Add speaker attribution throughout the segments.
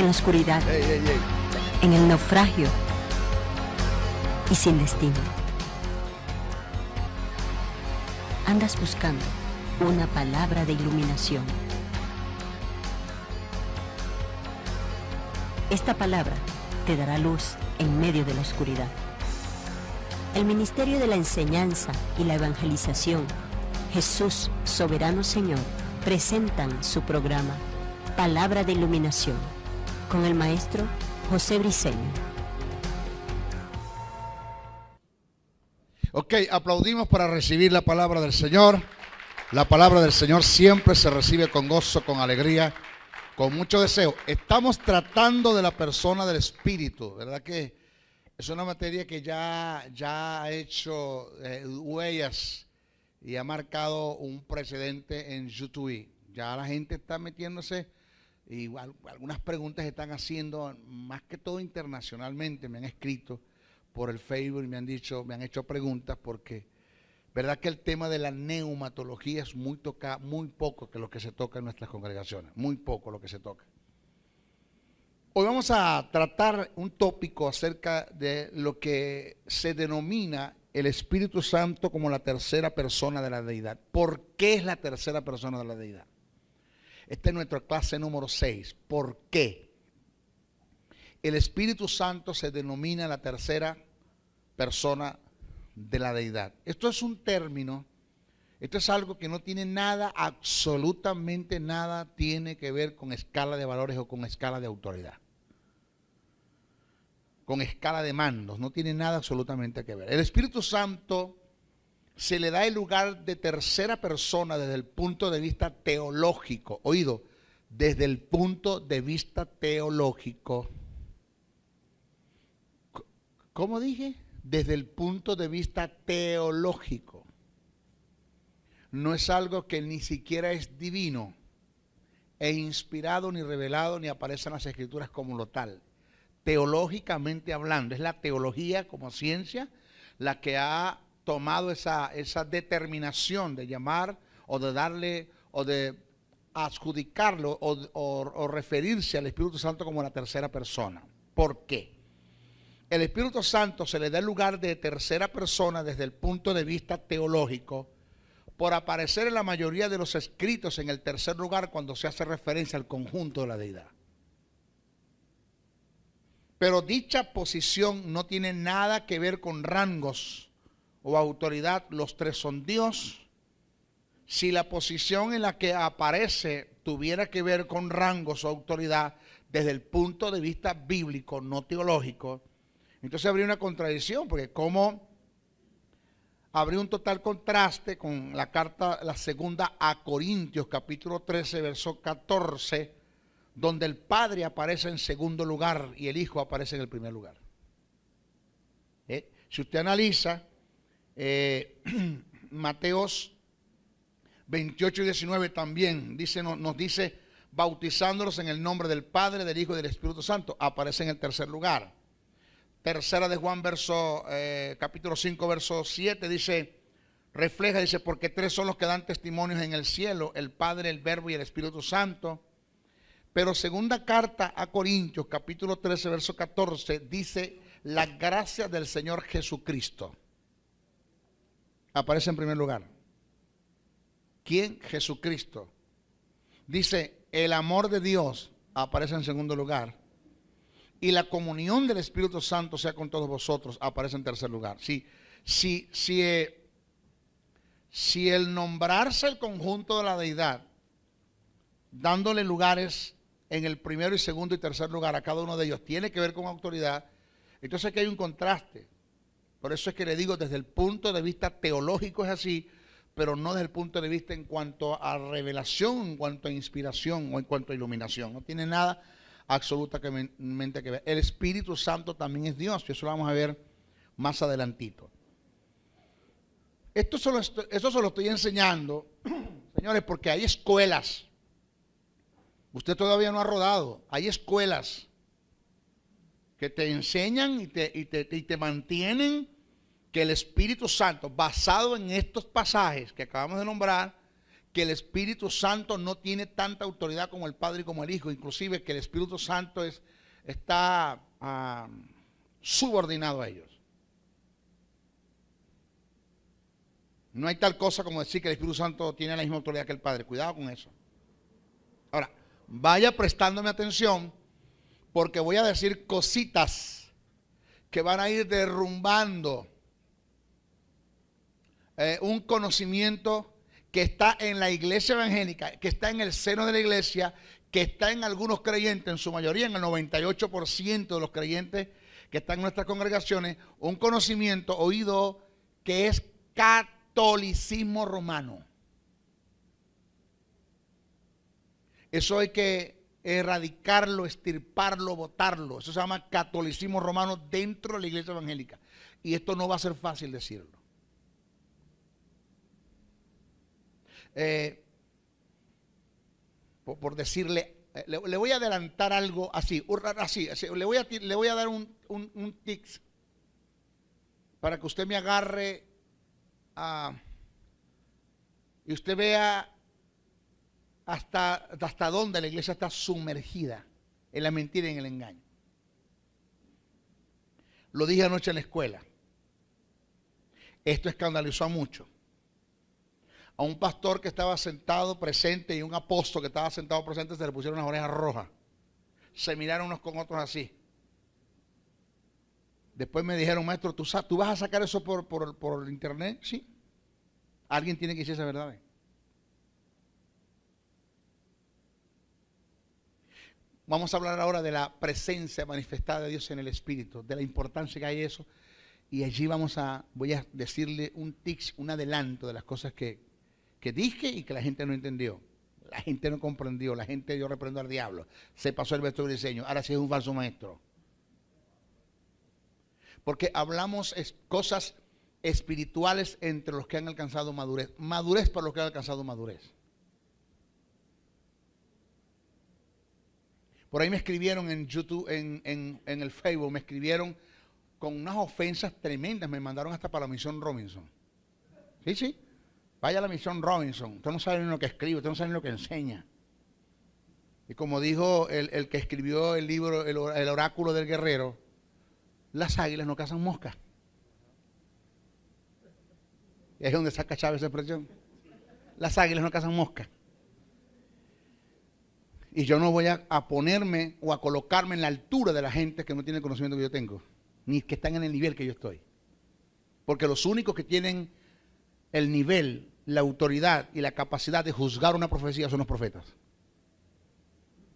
Speaker 1: en la oscuridad,
Speaker 2: Ey, ey, ey.
Speaker 1: en el naufragio y sin destino. Andas buscando una palabra de iluminación. Esta palabra te dará luz en medio de la oscuridad. El Ministerio de la Enseñanza y la Evangelización, Jesús Soberano Señor, presentan su programa Palabra de Iluminación con el maestro José Briceño.
Speaker 2: Ok, aplaudimos para recibir la palabra del Señor. La palabra del Señor siempre se recibe con gozo, con alegría, con mucho deseo. Estamos tratando de la persona del Espíritu, ¿verdad que es una materia que ya ha hecho huellas y ha marcado un precedente en YouTube? Ya la gente está metiéndose y algunas preguntas están haciendo, más que todo internacionalmente, me han escrito por el Facebook y me han hecho preguntas porque verdad que el tema de la neumatología es muy poco que lo que se toca en nuestras congregaciones, muy poco lo que se toca. Hoy vamos a tratar un tópico acerca de lo que se denomina el Espíritu Santo como la tercera persona de la deidad. ¿Por qué es la tercera persona de la deidad? Esta es nuestra clase número 6. ¿Por qué? El Espíritu Santo se denomina la tercera persona de la deidad. Esto es un término, esto es algo que no tiene nada, absolutamente nada tiene que ver con escala de valores o con escala de autoridad, con escala de mandos, no tiene nada absolutamente que ver. El Espíritu Santo se le da el lugar de tercera persona desde el punto de vista teológico, oído, desde el punto de vista teológico. ¿Cómo dije? Desde el punto de vista teológico. No es algo que ni siquiera es divino, e inspirado, ni revelado, ni aparece en las Escrituras como lo tal. Teológicamente hablando, es la teología como ciencia la que ha tomado esa determinación de llamar o de darle o de adjudicarlo o referirse al Espíritu Santo como la tercera persona. ¿Por qué? El Espíritu Santo se le da el lugar de tercera persona desde el punto de vista teológico por aparecer en la mayoría de los escritos en el tercer lugar cuando se hace referencia al conjunto de la deidad. Pero dicha posición no tiene nada que ver con rangos o autoridad. Los tres son Dios. Si la posición en la que aparece tuviera que ver con rangos o autoridad desde el punto de vista bíblico, no teológico, entonces habría una contradicción, porque como habría un total contraste con la carta, la segunda a Corintios, capítulo 13, verso 14, donde el Padre aparece en segundo lugar y el Hijo aparece en el primer lugar. Si usted analiza Mateos 28 y 19 también nos dice, bautizándolos en el nombre del Padre, del Hijo y del Espíritu Santo, aparece en el tercer lugar. Tercera de Juan, capítulo 5, verso 7, dice, porque tres son los que dan testimonios en el cielo, el Padre, el Verbo y el Espíritu Santo. Pero segunda carta a Corintios, capítulo 13, verso 14, dice, la gracia del Señor Jesucristo aparece en primer lugar. ¿Quién? Jesucristo. Dice, el amor de Dios aparece en segundo lugar. Y la comunión del Espíritu Santo sea con todos vosotros aparece en tercer lugar. Si el nombrarse el conjunto de la deidad, dándole lugares en el primero y segundo y tercer lugar a cada uno de ellos, tiene que ver con autoridad, entonces aquí hay un contraste. Por eso es que le digo, desde el punto de vista teológico es así, pero no desde el punto de vista en cuanto a revelación, en cuanto a inspiración o en cuanto a iluminación. No tiene nada absolutamente que ver. El Espíritu Santo también es Dios, y eso lo vamos a ver más adelantito. Esto se lo estoy enseñando, señores, porque hay escuelas. Usted todavía no ha rodado. Hay escuelas que te enseñan y te mantienen que el Espíritu Santo, basado en estos pasajes que acabamos de nombrar, que el Espíritu Santo no tiene tanta autoridad como el Padre y como el Hijo, inclusive que el Espíritu Santo está subordinado a ellos. No hay tal cosa como decir que el Espíritu Santo tiene la misma autoridad que el Padre. Cuidado con eso. Ahora, vaya prestándome atención, porque voy a decir cositas que van a ir derrumbando un conocimiento que está en la iglesia evangélica, que está en el seno de la iglesia, que está en algunos creyentes, en su mayoría, en el 98% de los creyentes que están en nuestras congregaciones, un conocimiento oído que es catolicismo romano. Eso hay que erradicarlo, extirparlo, botarlo. Eso se llama catolicismo romano dentro de la iglesia evangélica. Y esto no va a ser fácil decirlo. Por decirle, le voy a adelantar algo así, le voy a dar un tips para que usted me agarre y usted vea hasta dónde la iglesia está sumergida en la mentira y en el engaño. Lo dije anoche en la escuela. Esto escandalizó a muchos. A un pastor que estaba sentado presente y un apóstol que estaba sentado presente se le pusieron unas orejas rojas. Se miraron unos con otros así. Después me dijeron, maestro, ¿tú vas a sacar eso por internet? Sí. Alguien tiene que decir esa verdad. Vamos a hablar ahora de la presencia manifestada de Dios en el Espíritu, de la importancia que hay eso. Y allí voy a decirle un tips, un adelanto de las cosas que dije y que la gente no entendió. La gente no comprendió, la gente dio reprendo al diablo. Se pasó el vector de diseño, ahora sí es un falso maestro. Porque hablamos cosas espirituales entre los que han alcanzado madurez. Madurez para los que han alcanzado madurez. Por ahí me escribieron en YouTube, en el Facebook, me escribieron con unas ofensas tremendas, me mandaron hasta para la misión Robinson. Sí. Vaya a la misión Robinson, usted no sabe ni lo que escribe, usted no sabe ni lo que enseña. Y como dijo el que escribió el libro, el oráculo del guerrero, las águilas no cazan moscas. Y ahí es donde saca Chávez esa expresión. Las águilas no cazan moscas. Y yo no voy a ponerme o a colocarme en la altura de la gente que no tiene el conocimiento que yo tengo, ni que están en el nivel que yo estoy. Porque los únicos que tienen el nivel, la autoridad y la capacidad de juzgar una profecía son los profetas.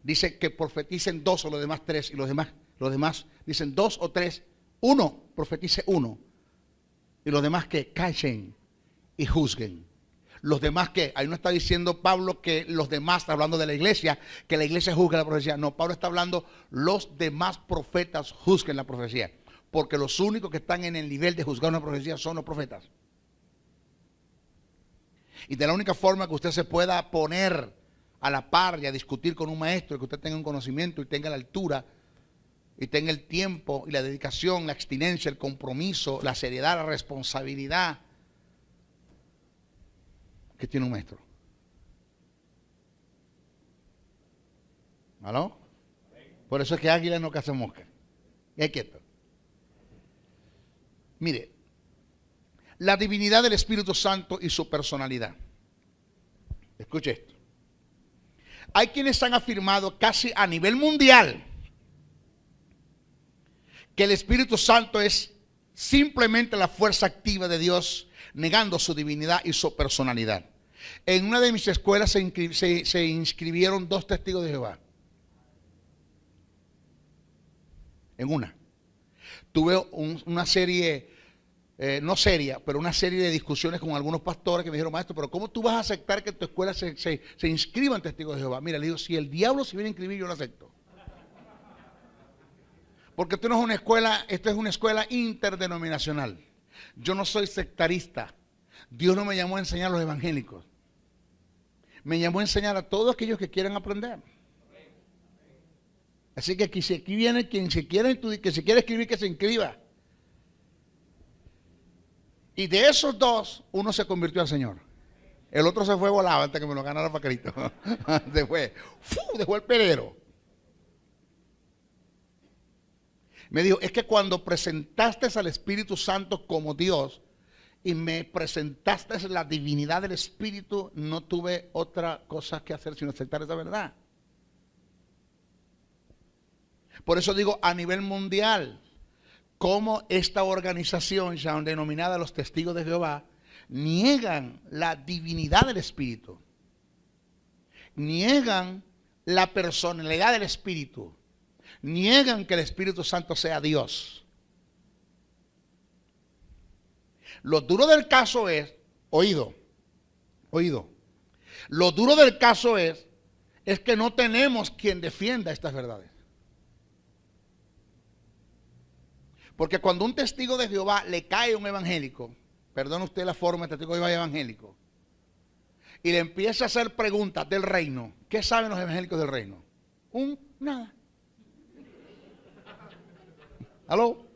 Speaker 2: Dice que profeticen 2 o los demás 3, y los demás dicen 2 o 3, uno profetice 1, y los demás que callen y juzguen. Los demás que, ahí no está diciendo Pablo que los demás, está hablando de la iglesia, que la iglesia juzgue la profecía. No, Pablo está hablando, los demás profetas juzguen la profecía. Porque los únicos que están en el nivel de juzgar una profecía son los profetas. Y de la única forma que usted se pueda poner a la par y a discutir con un maestro, que usted tenga un conocimiento y tenga la altura, y tenga el tiempo y la dedicación, la abstinencia, el compromiso, la seriedad, la responsabilidad que tiene un maestro. ¿Aló? Por eso es que águila no caza mosca. Y hay quieto. Mire, la divinidad del Espíritu Santo y su personalidad. Escuche esto. Hay quienes han afirmado casi a nivel mundial que el Espíritu Santo es simplemente la fuerza activa de Dios, negando su divinidad y su personalidad. En una de mis escuelas se inscribieron 2 testigos de Jehová. En una. Tuve una serie, no seria, pero una serie de discusiones con algunos pastores que me dijeron, maestro, pero ¿cómo tú vas a aceptar que en tu escuela se inscriban testigos de Jehová? Mira, le digo, si el diablo se viene a inscribir, yo lo acepto. Porque esto no es una escuela, esto es una escuela interdenominacional. Yo no soy sectarista. Dios no me llamó a enseñar a los evangélicos. Me llamó a enseñar a todos aquellos que quieran aprender. Así que aquí viene quien se quiera escribir, que se inscriba. Y de esos 2, uno se convirtió al Señor. El otro se fue volado antes que me lo ganara Paquerito. Se fue. Dejó el pelero. Me dijo, es que cuando presentaste al Espíritu Santo como Dios y me presentaste la divinidad del Espíritu, no tuve otra cosa que hacer sino aceptar esa verdad. Por eso digo, a nivel mundial, cómo esta organización ya denominada los Testigos de Jehová niegan la divinidad del Espíritu, niegan la personalidad del Espíritu, niegan que el Espíritu Santo sea Dios. Lo duro del caso es, oído, lo duro del caso es que no tenemos quien defienda estas verdades. Porque cuando un testigo de Jehová le cae a un evangélico, perdone usted la forma de testigo de Jehová evangélico, y le empieza a hacer preguntas del reino, ¿qué saben los evangélicos del reino? Nada. ¿Aló?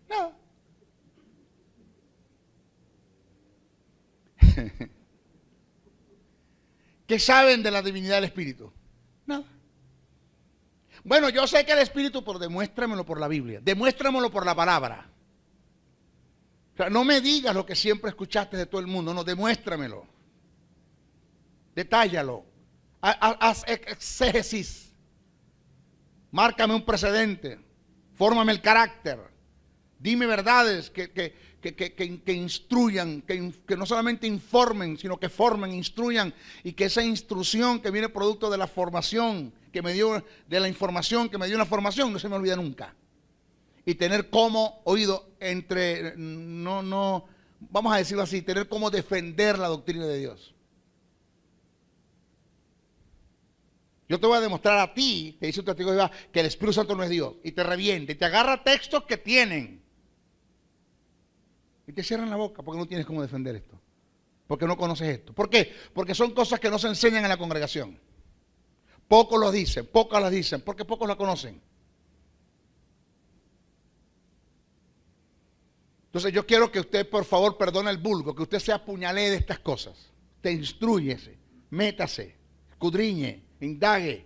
Speaker 2: Nada. ¿Qué saben de la divinidad del Espíritu? Nada. Bueno, yo sé que el Espíritu, pero demuéstramelo por la Biblia, demuéstramelo por la palabra. O sea, no me digas lo que siempre escuchaste de todo el mundo, no, demuéstramelo. Detállalo. Haz exégesis. Márcame un precedente. Fórmame el carácter. Dime verdades que instruyan, que no solamente informen, sino que formen, instruyan, y que esa instrucción que viene producto de la formación que me dio, de la información que me dio la formación, no se me olvida nunca. Y tener como oído vamos a decirlo así, tener como defender la doctrina de Dios. Yo te voy a demostrar a ti, que dice un testigo de Jehová, que el Espíritu Santo no es Dios, y te revienta, y te agarra textos que tienen, y te cierran la boca, porque no tienes cómo defender esto, porque no conoces esto. ¿Por qué? Porque son cosas que no se enseñan en la congregación. Pocos lo dicen, pocas las dicen, porque pocos la conocen. Entonces yo quiero que usted, por favor, perdone el vulgo, que usted se apuñale de estas cosas. Te instrúyese, métase, escudriñe, indague.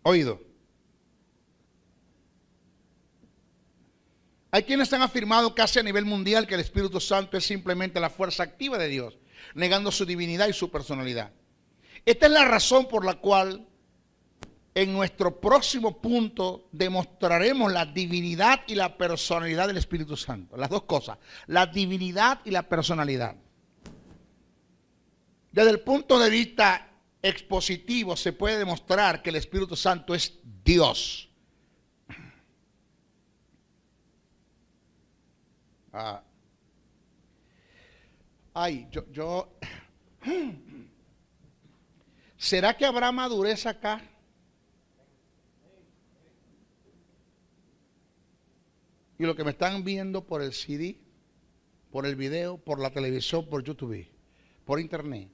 Speaker 2: Oído. Hay quienes han afirmado casi a nivel mundial que el Espíritu Santo es simplemente la fuerza activa de Dios, negando su divinidad y su personalidad. Esta es la razón por la cual en nuestro próximo punto demostraremos la divinidad y la personalidad del Espíritu Santo. Las dos cosas, la divinidad y la personalidad. Desde el punto de vista expositivo se puede demostrar que el Espíritu Santo es Dios. ¿Será que habrá madurez acá? Y lo que me están viendo por el CD, por el video, por la televisión, por YouTube, por internet,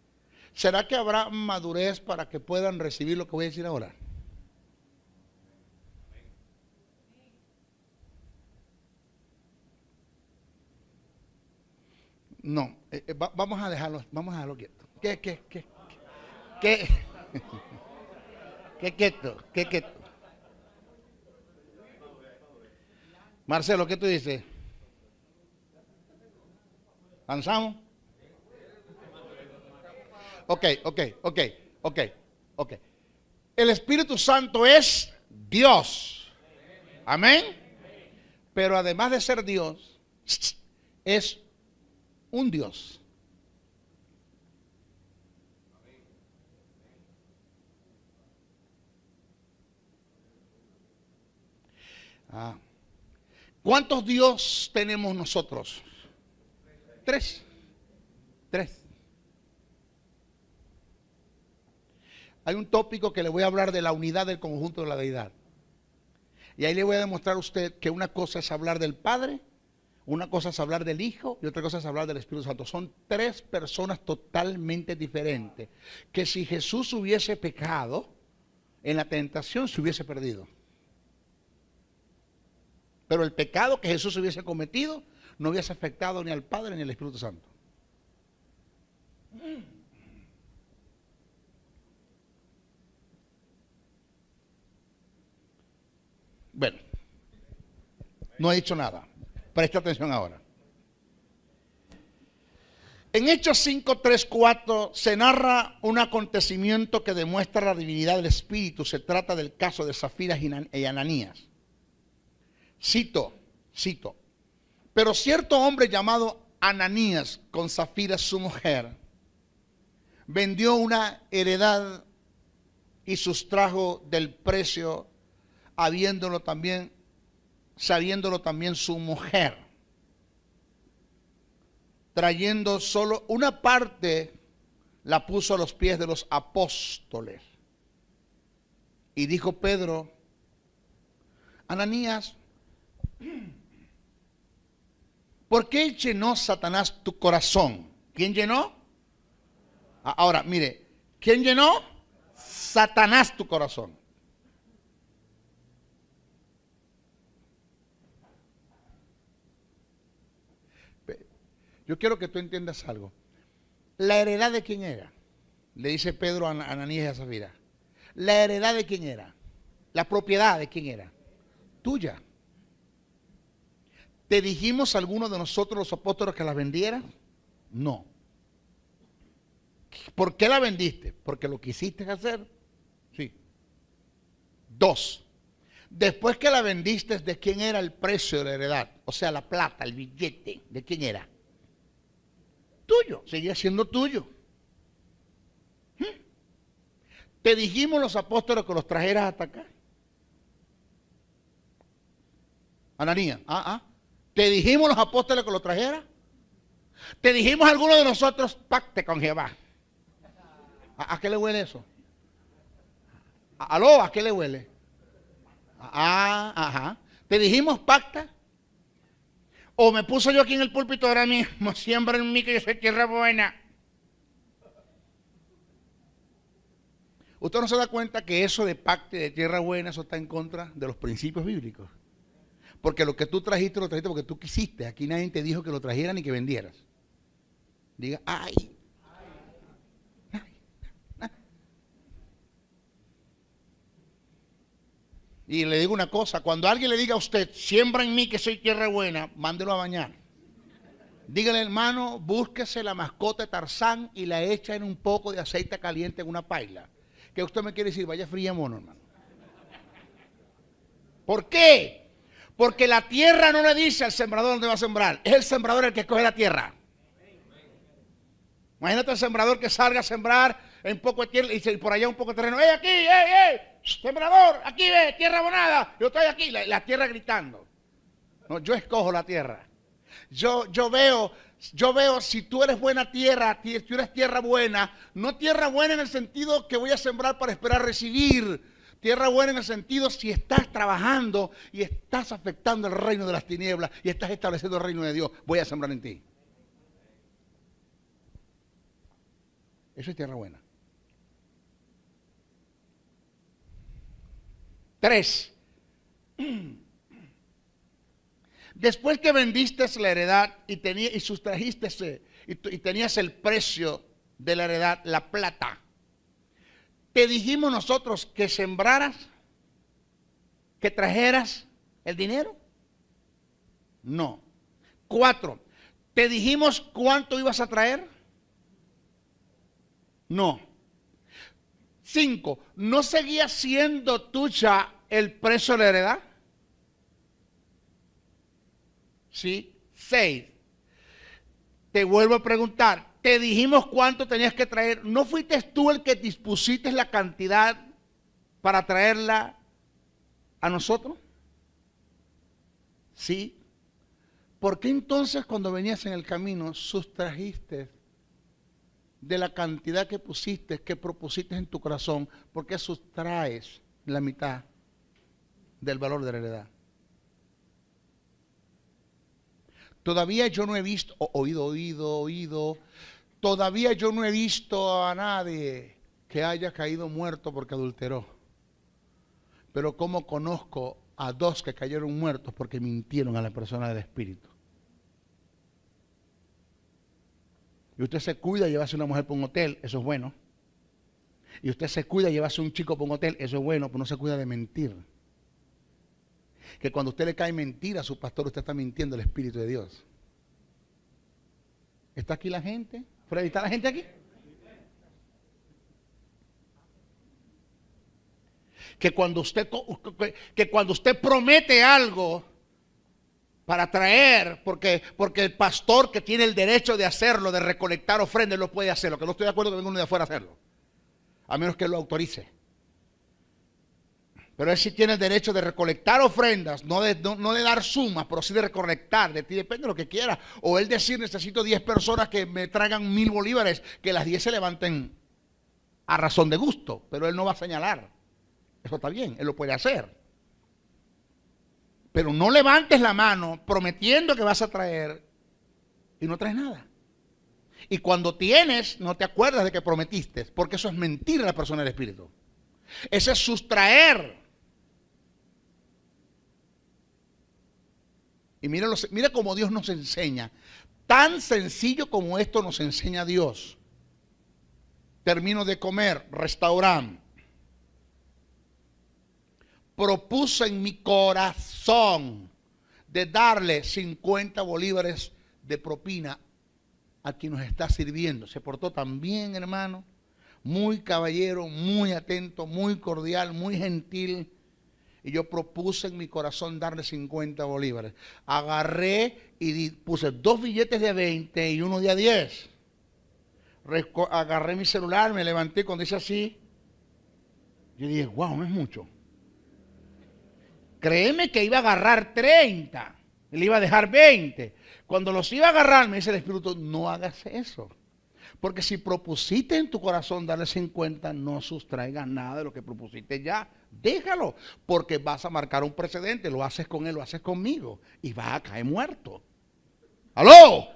Speaker 2: ¿será que habrá madurez para que puedan recibir lo que voy a decir ahora? No, vamos a dejarlo quieto. ¿Qué quieto? Marcelo, ¿qué tú dices? ¿Avanzamos? Ok. El Espíritu Santo es Dios. Amén. Pero además de ser Dios, es un Dios. ¿Cuántos Dios tenemos nosotros? Tres. Hay un tópico que le voy a hablar de la unidad del conjunto de la deidad. Y ahí le voy a demostrar a usted que una cosa es hablar del Padre, una cosa es hablar del Hijo y otra cosa es hablar del Espíritu Santo. Son tres personas totalmente diferentes. Que si Jesús hubiese pecado, en la tentación se hubiese perdido. Pero el pecado que Jesús hubiese cometido no hubiese afectado ni al Padre ni al Espíritu Santo. Bueno, no he dicho nada. Presta atención ahora. En Hechos 5, 3, 4 se narra un acontecimiento que demuestra la divinidad del Espíritu. Se trata del caso de Zafira y Ananías. Cito. Pero cierto hombre llamado Ananías, con Zafira su mujer, vendió una heredad y sustrajo del precio, sabiéndolo también su mujer, trayendo solo una parte, la puso a los pies de los apóstoles. Y dijo Pedro: Ananías, ¿por qué llenó Satanás tu corazón? ¿Quién llenó? Ahora, mire, ¿quién llenó? Satanás tu corazón. Yo quiero que tú entiendas algo. ¿La heredad de quién era? Le dice Pedro a Ananías y a Zafira. ¿La heredad de quién era? ¿La propiedad de quién era? Tuya. ¿Te dijimos alguno de nosotros los apóstoles que la vendieran? No. ¿Por qué la vendiste? ¿Porque lo quisiste hacer? Sí. 2. Después que la vendiste, ¿de quién era el precio de la heredad? O sea, la plata, el billete, ¿de quién era? Tuyo, seguía siendo tuyo. Te dijimos los apóstoles que los trajeras hasta acá. Ananías, te dijimos los apóstoles que los trajeras. Te dijimos a alguno de nosotros, pacte con Jehová. ¿A qué le huele eso? ¿Aló? ¿A qué le huele? Ajá. Te dijimos pacta. O me puso yo aquí en el púlpito ahora mismo, siembra en mí que yo soy tierra buena. Usted no se da cuenta que eso de pacto de tierra buena, eso está en contra de los principios bíblicos. Porque lo que tú trajiste, lo trajiste porque tú quisiste. Aquí nadie te dijo que lo trajeras ni que vendieras. Diga, ay. Y le digo una cosa, cuando alguien le diga a usted, siembra en mí que soy tierra buena, mándelo a bañar. Dígale, hermano, búsquese la mascota de Tarzán y la echa en un poco de aceite caliente en una paila. ¿Qué usted me quiere decir? Vaya fría mono, hermano. ¿Por qué? Porque la tierra no le dice al sembrador dónde va a sembrar. Es el sembrador el que escoge la tierra. Imagínate el sembrador que salga a sembrar en poco de tierra y por allá un poco de terreno. ¡Ey, aquí! ¡Ey! Sembrador, aquí ve, tierra abonada. Yo estoy aquí, la tierra gritando. No, yo escojo la tierra. Yo veo si tú eres buena tierra, si tú eres tierra buena, no tierra buena en el sentido que voy a sembrar para esperar recibir. Tierra buena en el sentido si estás trabajando y estás afectando el reino de las tinieblas y estás estableciendo el reino de Dios, voy a sembrar en ti. Eso es tierra buena. 3. Después que vendiste la heredad y sustrajiste y tenías el precio de la heredad, la plata, te dijimos nosotros que sembraras, que trajeras el dinero. No. 4. ¿Te dijimos cuánto ibas a traer? No. 5. ¿No seguía siendo tuya el precio de la heredad? Sí. 6. Te vuelvo a preguntar, te dijimos cuánto tenías que traer. ¿No fuiste tú el que dispusiste la cantidad para traerla a nosotros? Sí. ¿Por qué entonces cuando venías en el camino sustrajiste de la cantidad que propusiste en tu corazón? ¿Por qué sustraes la mitad del valor de la heredad? Todavía yo no he visto, oído, todavía yo no he visto a nadie que haya caído muerto porque adulteró. Pero ¿cómo conozco a 2 que cayeron muertos porque mintieron a la persona del espíritu. Y usted se cuida de llevarse una mujer para un hotel, eso es bueno. Y usted se cuida de llevarse un chico para un hotel, eso es bueno, pero no se cuida de mentir. Que cuando usted le cae mentira a su pastor, usted está mintiendo al Espíritu de Dios. ¿Está aquí la gente? Freddy, ¿está la gente aquí? Que cuando usted promete algo para traer, porque el pastor que tiene el derecho de hacerlo, de recolectar ofrendas, lo puede hacer. Lo que no estoy de acuerdo que venga uno de afuera a hacerlo, a menos que él lo autorice. Pero él sí tiene el derecho de recolectar ofrendas, no de dar sumas, pero sí de recolectar. De ti depende de lo que quiera. O él decir, necesito 10 personas que me traigan 1000 bolívares, que las 10 se levanten a razón de gusto. Pero él no va a señalar. Eso está bien, él lo puede hacer. Pero no levantes la mano prometiendo que vas a traer y no traes nada. Y cuando tienes, no te acuerdas de que prometiste, porque eso es mentir a la persona del espíritu. Ese es sustraer. Y mira cómo Dios nos enseña. Tan sencillo como esto nos enseña Dios. Termino de comer, restaurante. Propuse en mi corazón de darle 50 bolívares de propina a quien nos está sirviendo. Se portó tan bien, hermano. Muy caballero, muy atento, muy cordial, muy gentil. Y yo propuse en mi corazón darle 50 bolívares. Agarré y puse 2 billetes de 20 y uno de a 10. Agarré mi celular, me levanté cuando hice así. Yo dije, wow, no es mucho. Créeme que iba a agarrar 30. Y le iba a dejar 20. Cuando los iba a agarrar, me dice el Espíritu, no hagas eso. Porque si propusiste en tu corazón darle 50, no sustraigas nada de lo que propusiste ya. Déjalo, porque vas a marcar un precedente. Lo haces con él, lo haces conmigo. Y vas a caer muerto. ¡Aló!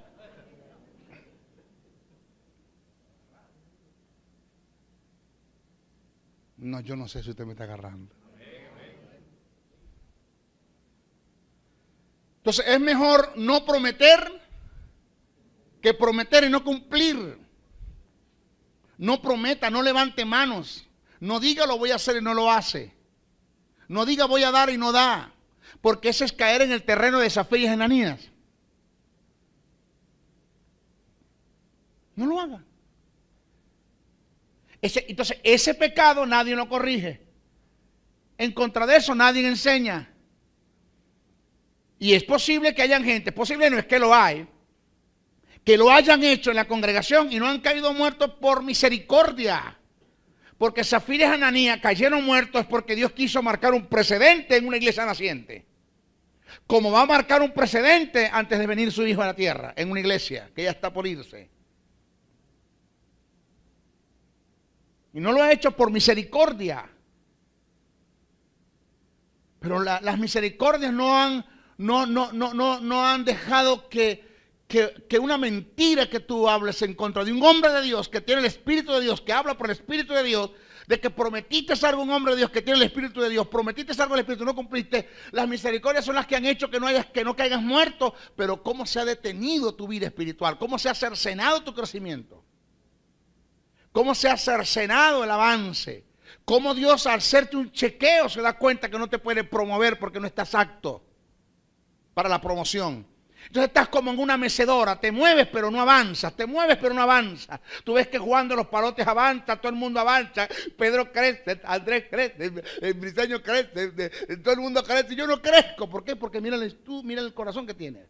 Speaker 2: No, yo no sé si usted me está agarrando. Entonces es mejor no prometer que prometer y no cumplir. No prometa, no levante manos. No diga lo voy a hacer y no lo hace. No diga voy a dar y no da. Porque eso es caer en el terreno de Zafira y Ananías. No lo haga. Entonces ese pecado nadie lo corrige. En contra de eso nadie enseña. Y es posible que hayan gente, posible no es que lo hay, que lo hayan hecho en la congregación y no han caído muertos por misericordia. Porque Zafira y Ananías cayeron muertos porque Dios quiso marcar un precedente en una iglesia naciente. Como va a marcar un precedente antes de venir su hijo a la tierra, en una iglesia que ya está por irse. Y no lo ha hecho por misericordia. Pero las misericordias no han dejado que una mentira que tú hables en contra de un hombre de Dios que tiene el Espíritu de Dios, que habla por el Espíritu de Dios, de que prometiste algo a un hombre de Dios que tiene el Espíritu de Dios, prometiste algo al Espíritu, no cumpliste. Las misericordias son las que han hecho que no caigas muerto. Pero cómo se ha detenido tu vida espiritual, cómo se ha cercenado tu crecimiento, cómo se ha cercenado el avance, cómo Dios al hacerte un chequeo se da cuenta que no te puede promover porque no estás apto para la promoción. Entonces estás como en una mecedora, te mueves pero no avanzas, te mueves pero no avanzas. Tú ves que Juan de los Palotes avanza, todo el mundo avanza, Pedro crece, Andrés crece, el Briseño crece, todo el mundo crece, yo no crezco. ¿Por qué? Porque mira el corazón que tienes.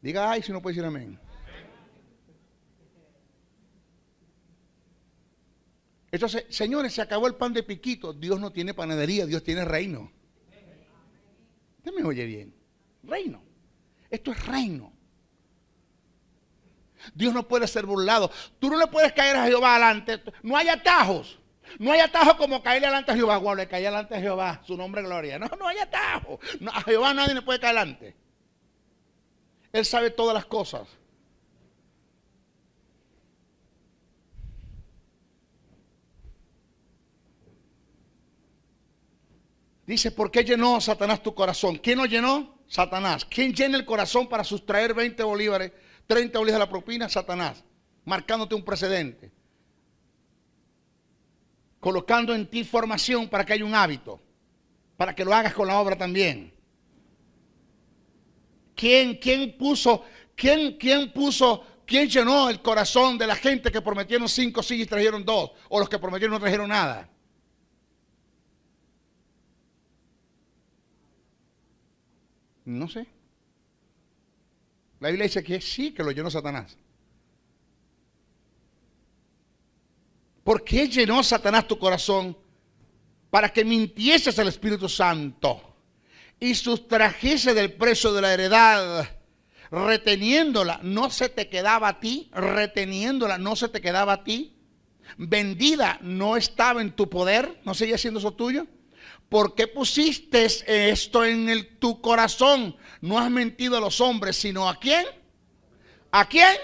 Speaker 2: Diga ay si no puede decir amén. Entonces, señores, se acabó el pan de piquito. Dios no tiene panadería, Dios tiene reino. Usted me oye bien. Reino. Esto es reino. Dios no puede ser burlado. Tú no le puedes caer a Jehová adelante. No hay atajos. No hay atajos como caerle adelante a Jehová. Wow, le caí adelante a Jehová. Su nombre es gloria. No hay atajos. No, a Jehová nadie le puede caer adelante. Él sabe todas las cosas. Dice, ¿por qué llenó Satanás tu corazón? ¿Quién lo llenó? Satanás. ¿Quién llena el corazón para sustraer 20 bolívares, 30 bolívares de la propina? Satanás. Marcándote un precedente. Colocando en ti formación para que haya un hábito. Para que lo hagas con la obra también. ¿Quién llenó el corazón de la gente que prometieron 5 sillas y trajeron 2? O los que prometieron no trajeron nada. No sé. La Biblia dice que sí, que lo llenó Satanás. ¿Por qué llenó Satanás tu corazón? Para que mintieses al Espíritu Santo y sustrajese del precio de la heredad, reteniéndola. No se te quedaba a ti, reteniéndola, no se te quedaba a ti. Vendida, no estaba en tu poder, no seguía siendo eso tuyo. ¿Por qué pusiste esto en tu corazón? No has mentido a los hombres, sino ¿a quién? ¿A quién?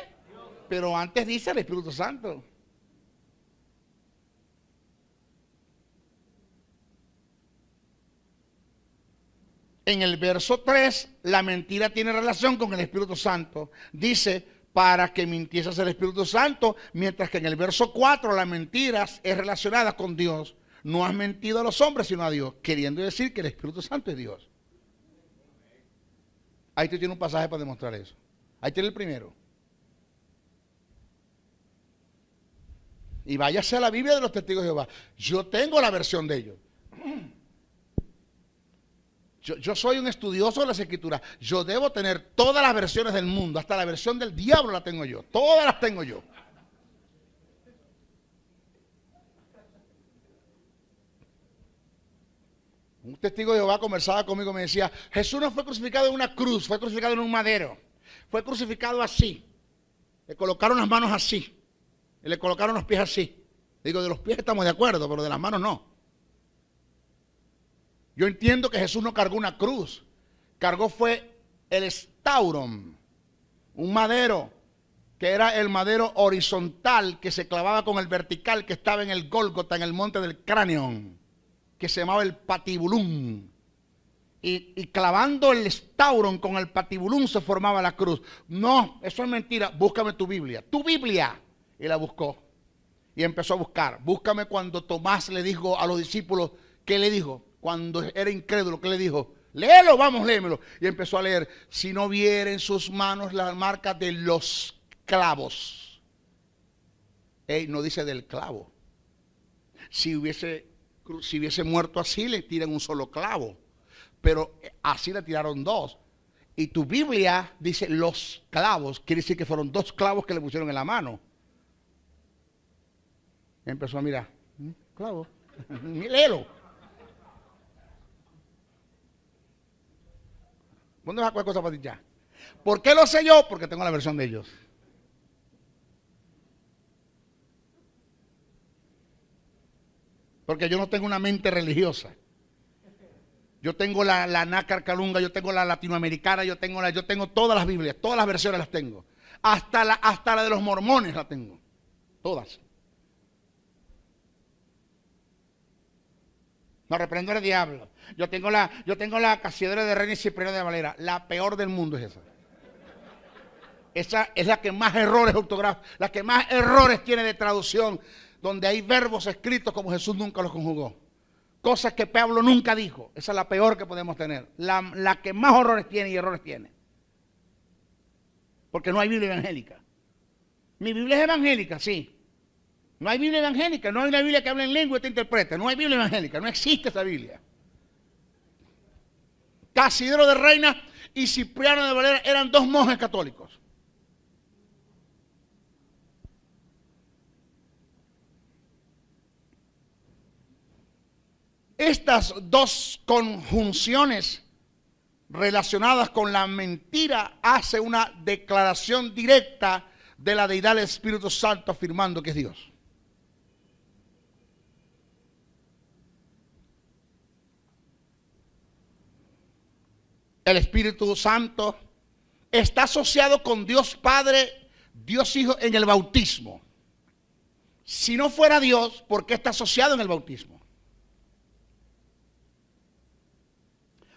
Speaker 2: Pero antes dice el Espíritu Santo. En el verso 3, la mentira tiene relación con el Espíritu Santo. Dice, para que mintieses al Espíritu Santo, mientras que en el verso 4, la mentira es relacionada con Dios. No has mentido a los hombres, sino a Dios, queriendo decir que el Espíritu Santo es Dios. Ahí tú tienes un pasaje para demostrar eso. Ahí tiene el primero. Y váyase a la Biblia de los testigos de Jehová. Yo tengo la versión de ellos. Yo soy un estudioso de las Escrituras. Yo debo tener todas las versiones del mundo. Hasta la versión del diablo la tengo yo. Todas las tengo yo. Un testigo de Jehová conversaba conmigo y me decía, Jesús no fue crucificado en una cruz, fue crucificado en un madero. Fue crucificado así. Le colocaron las manos así. Y le colocaron los pies así. Digo, de los pies estamos de acuerdo, pero de las manos no. Yo entiendo que Jesús no cargó una cruz. Cargó fue el estauron, un madero, que era el madero horizontal que se clavaba con el vertical que estaba en el Gólgota, en el monte del Cráneo, que se llamaba el patibulum. Y clavando el estauron con el patibulum se formaba la cruz. No, eso es mentira. Búscame tu Biblia. Tu Biblia. Y la buscó. Y empezó a buscar. Búscame cuando Tomás le dijo a los discípulos, ¿qué le dijo? Cuando era incrédulo, ¿qué le dijo? Léelo, vamos, léemelo. Y empezó a leer. Si no viera en sus manos las marcas de los clavos. No dice del clavo. Si hubiese muerto así, le tiran un solo clavo. Pero así le tiraron 2. Y tu Biblia dice los clavos. Quiere decir que fueron 2 clavos que le pusieron en la mano. Empezó a mirar. Clavo. Léelo. ¿Dónde vas a coger cosas para ti ya? ¿Por qué lo sé yo? Porque tengo la versión de ellos. Porque yo no tengo una mente religiosa. Yo tengo la nácar calunga, yo tengo la latinoamericana, yo tengo todas las Biblias, todas las versiones las tengo. Hasta la de los mormones la tengo. Todas. No, reprendo al diablo. Yo tengo la Casiodoro de Reina y Cipriano de Valera. La peor del mundo es esa. Esa es la que más errores ortográficos, la que más errores tiene de traducción, donde hay verbos escritos como Jesús nunca los conjugó. Cosas que Pablo nunca dijo. Esa es la peor que podemos tener. La que más horrores tiene y errores tiene. Porque no hay Biblia evangélica. Mi Biblia es evangélica, sí. No hay Biblia evangélica, no hay una Biblia que hable en lengua y te interprete. No hay Biblia evangélica, no existe esa Biblia. Casiodoro de Reina y Cipriano de Valera eran 2 monjes católicos. Estas 2 conjunciones relacionadas con la mentira hace una declaración directa de la deidad del Espíritu Santo afirmando que es Dios. El Espíritu Santo está asociado con Dios Padre, Dios Hijo en el bautismo. Si no fuera Dios, ¿por qué está asociado en el bautismo?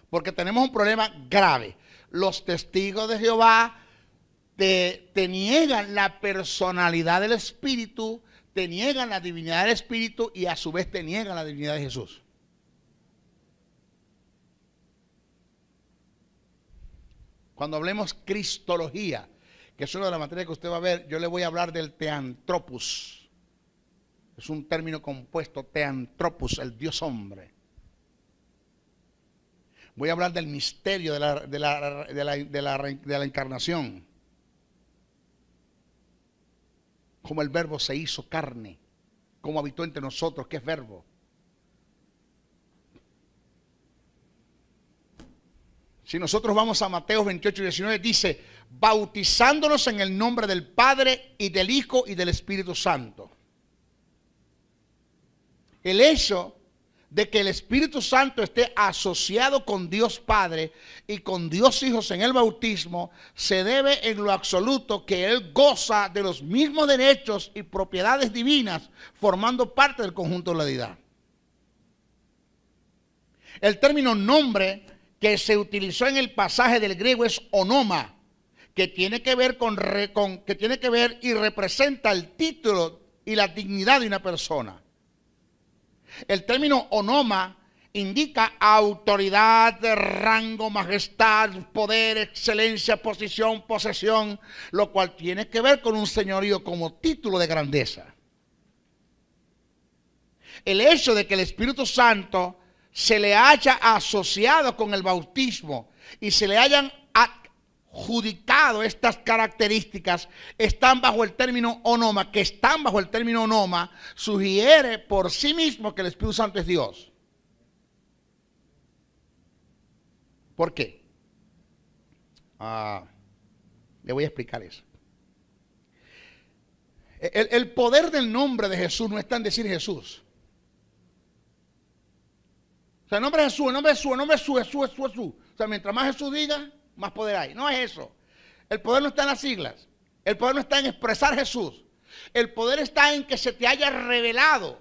Speaker 2: Porque tenemos un problema grave. Los testigos de Jehová te niegan la personalidad del Espíritu, te niegan la divinidad del Espíritu y a su vez te niegan la divinidad de Jesús. Cuando hablemos cristología, que es una de las materias que usted va a ver, yo le voy a hablar del teantropos. Es un término compuesto, teantropos, el Dios hombre. Voy a hablar del misterio de la encarnación. Cómo el verbo se hizo carne, cómo habitó entre nosotros, que es verbo. Si nosotros vamos a Mateo 28 y 19, dice, bautizándonos en el nombre del Padre y del Hijo y del Espíritu Santo. El hecho de que el Espíritu Santo esté asociado con Dios Padre y con Dios Hijo en el bautismo, se debe en lo absoluto que Él goza de los mismos derechos y propiedades divinas, formando parte del conjunto de la deidad. El término nombre que se utilizó en el pasaje del griego es onoma, que tiene que ver que tiene que ver y representa el título y la dignidad de una persona. El término onoma indica autoridad, rango, majestad, poder, excelencia, posición, posesión, lo cual tiene que ver con un señorío como título de grandeza. El hecho de que el Espíritu Santo se le haya asociado con el bautismo y se le hayan adjudicado estas características, están bajo el término onoma, sugiere por sí mismo que el Espíritu Santo es Dios. ¿Por qué? Le voy a explicar eso. El poder del nombre de Jesús no está en decir Jesús. O sea, el nombre de Jesús, el nombre de Jesús, el nombre de Jesús. O sea, mientras más Jesús diga, más poder hay. No es eso. El poder no está en las siglas. El poder no está en expresar Jesús. El poder está en que se te haya revelado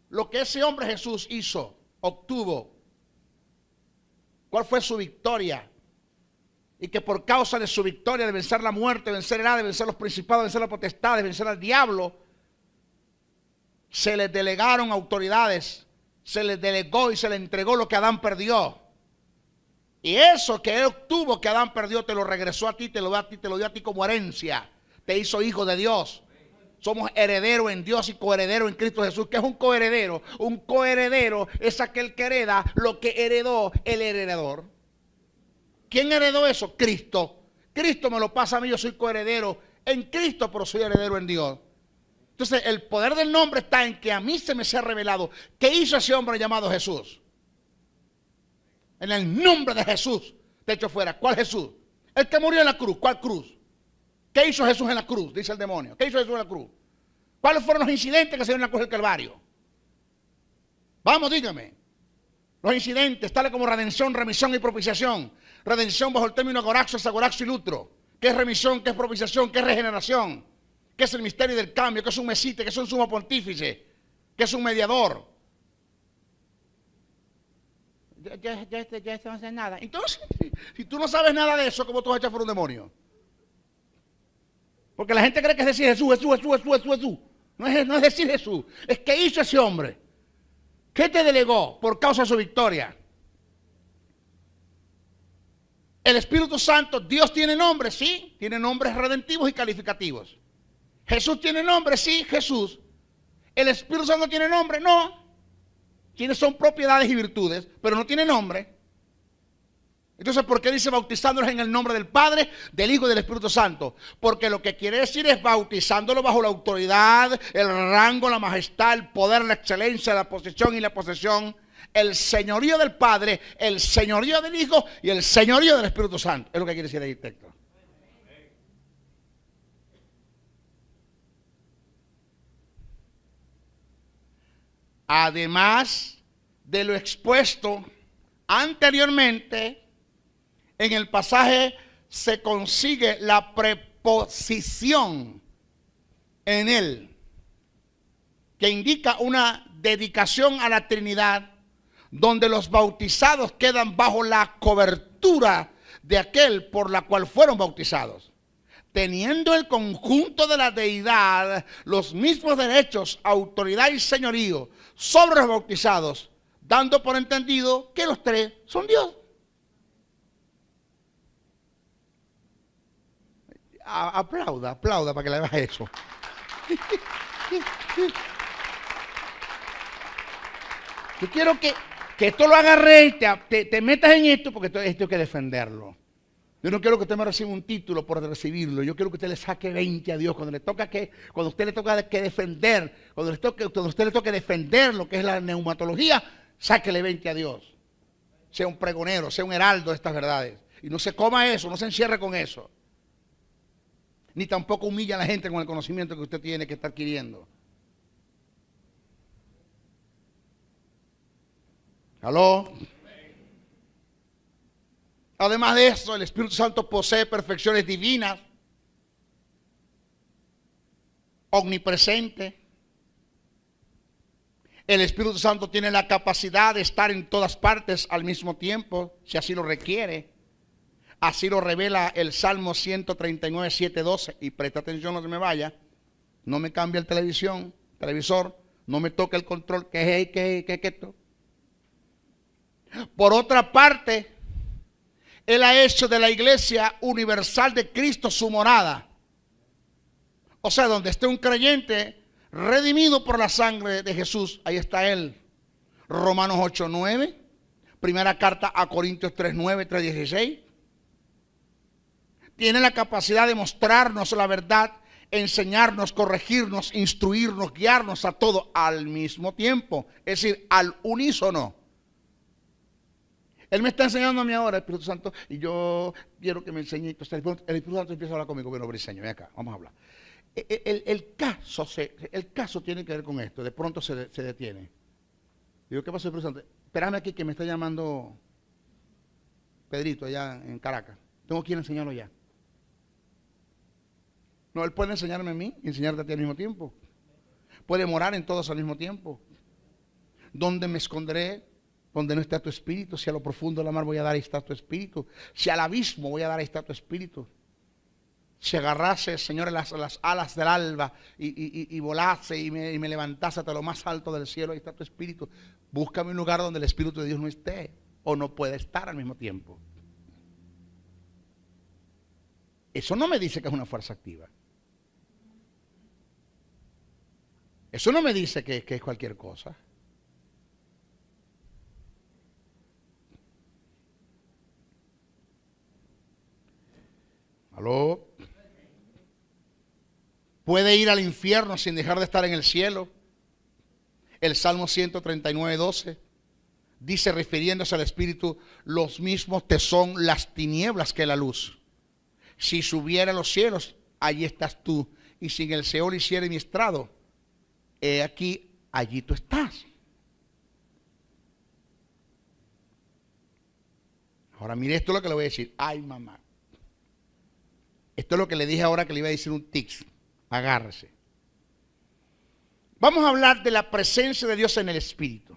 Speaker 2: lo que ese hombre Jesús hizo, obtuvo. ¿Cuál fue su victoria? Y que por causa de su victoria de vencer la muerte, de vencer el Hades, de vencer los principados, de vencer la potestad, de vencer al diablo, se les delegaron autoridades. Se le delegó y se le entregó lo que Adán perdió. Y eso que él obtuvo, que Adán perdió, te lo regresó a ti, te lo dio a ti como herencia. Te hizo hijo de Dios. Somos herederos en Dios y coherederos en Cristo Jesús. ¿Qué es un coheredero? Un coheredero es aquel que hereda lo que heredó el heredador. ¿Quién heredó eso? Cristo. Cristo me lo pasa a mí, yo soy coheredero en Cristo, pero soy heredero en Dios. Entonces, el poder del nombre está en que a mí se me sea revelado qué hizo ese hombre llamado Jesús. En el nombre de Jesús, te echo fuera. ¿Cuál Jesús? El que murió en la cruz. ¿Cuál cruz? ¿Qué hizo Jesús en la cruz? Dice el demonio. ¿Qué hizo Jesús en la cruz? ¿Cuáles fueron los incidentes que se dieron en la cruz del Calvario? Vamos, dígame. Los incidentes, tales como redención, remisión y propiciación. Redención bajo el término agoraxo, agoraxo y lutro. ¿Qué es remisión? ¿Qué es propiciación? ¿Qué es regeneración? ¿Qué es el misterio del cambio? ¿Qué es un mesite? ¿Qué es un sumo pontífice? ¿Qué es un mediador? Ya no sé nada. Entonces, si tú no sabes nada de eso, ¿cómo tú vas a echar fuera un demonio? Porque la gente cree que es decir Jesús. No es decir Jesús. Es que hizo ese hombre. ¿Qué te delegó por causa de su victoria? El Espíritu Santo, Dios tiene nombres, sí. Tiene nombres redentivos y calificativos. Jesús tiene nombre, sí, Jesús. El Espíritu Santo tiene nombre, no. Quienes son propiedades y virtudes, pero no tiene nombre. Entonces, ¿por qué dice bautizándolos en el nombre del Padre, del Hijo y del Espíritu Santo? Porque lo que quiere decir es bautizándolo bajo la autoridad, el rango, la majestad, el poder, la excelencia, la posesión y la posesión, el señorío del Padre, el señorío del Hijo y el señorío del Espíritu Santo. Es lo que quiere decir ahí el texto. Además de lo expuesto anteriormente, en el pasaje se consigue la preposición en él, que indica una dedicación a la Trinidad, donde los bautizados quedan bajo la cobertura de aquel por la cual fueron bautizados, teniendo el conjunto de la deidad los mismos derechos, autoridad y señorío sobre los bautizados, dando por entendido que los tres son Dios. Aplauda para que le veas eso. Yo quiero que esto lo agarre y te metas en esto, porque esto hay que defenderlo. Yo no quiero que usted me reciba un título por recibirlo. Yo quiero que usted le saque 20 a Dios cuando usted le toca que defender, cuando usted le toque defender lo que es la neumatología, sáquele 20 a Dios. Sea un pregonero, sea un heraldo de estas verdades. Y no se coma eso, no se encierre con eso. Ni tampoco humilla a la gente con el conocimiento que usted tiene que estar adquiriendo. ¿Aló? Además de eso, el Espíritu Santo posee perfecciones divinas, omnipresente. El Espíritu Santo tiene la capacidad de estar en todas partes al mismo tiempo, si así lo requiere. Así lo revela el Salmo 139, 7, 12. Y presta atención, no se me vaya. No me cambie el televisor. No me toque el control. ¿Qué es esto? Por otra parte, Él ha hecho de la iglesia universal de Cristo su morada. O sea, donde esté un creyente redimido por la sangre de Jesús, ahí está Él. Romanos 8, 9. Primera carta a Corintios 3, 9, 3, 16. Tiene la capacidad de mostrarnos la verdad, enseñarnos, corregirnos, instruirnos, guiarnos a todo al mismo tiempo. Es decir, al unísono. Él me está enseñando a mí ahora, el Espíritu Santo, y yo quiero que me enseñe. Entonces el Espíritu Santo empieza a hablar conmigo. Bueno, Briseño, ven acá, vamos a hablar. El caso tiene que ver con esto. De pronto se detiene. Digo, ¿qué pasó, Espíritu Santo? Espérame aquí que me está llamando Pedrito allá en Caracas. Tengo que ir a enseñarlo ya. No, Él puede enseñarme a mí y enseñarte a ti al mismo tiempo. Puede morar en todos al mismo tiempo. ¿Dónde me esconderé? Donde no está tu espíritu. Si a lo profundo del mar voy a dar, ahí está tu espíritu. Si al abismo voy a dar, ahí está tu espíritu. Si agarrase, Señor, las alas del alba y volase y me levantase hasta lo más alto del cielo, ahí está tu espíritu. Búscame un lugar donde el Espíritu de Dios no esté o no puede estar al mismo tiempo. Eso no me dice que es una fuerza activa. Eso no me dice que es cualquier cosa. ¿Aló? Puede ir al infierno sin dejar de estar en el cielo. El Salmo 139, 12 dice, refiriéndose al Espíritu, los mismos te son las tinieblas que la luz. Si subiera a los cielos, allí estás tú. Y si en el Seol hiciere mi estrado, he aquí, allí tú estás. Ahora mire, esto es lo que le voy a decir. Ay, mamá. Esto es lo que le dije ahora que le iba a decir un tics. Agárrese. Vamos a hablar de la presencia de Dios en el Espíritu.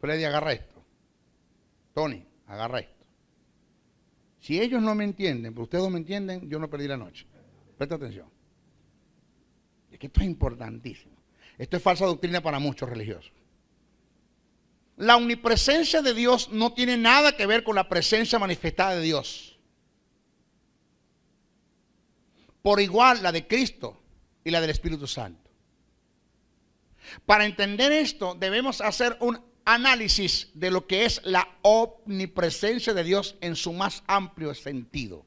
Speaker 2: Freddy, agarra esto. Tony, agarra esto. Si ellos no me entienden, pero ustedes no me entienden, yo no perdí la noche. Presta atención. Es que esto es importantísimo. Esto es falsa doctrina para muchos religiosos. La omnipresencia de Dios no tiene nada que ver con la presencia manifestada de Dios. Por igual la de Cristo y la del Espíritu Santo. Para entender esto debemos hacer un análisis de lo que es la omnipresencia de Dios en su más amplio sentido.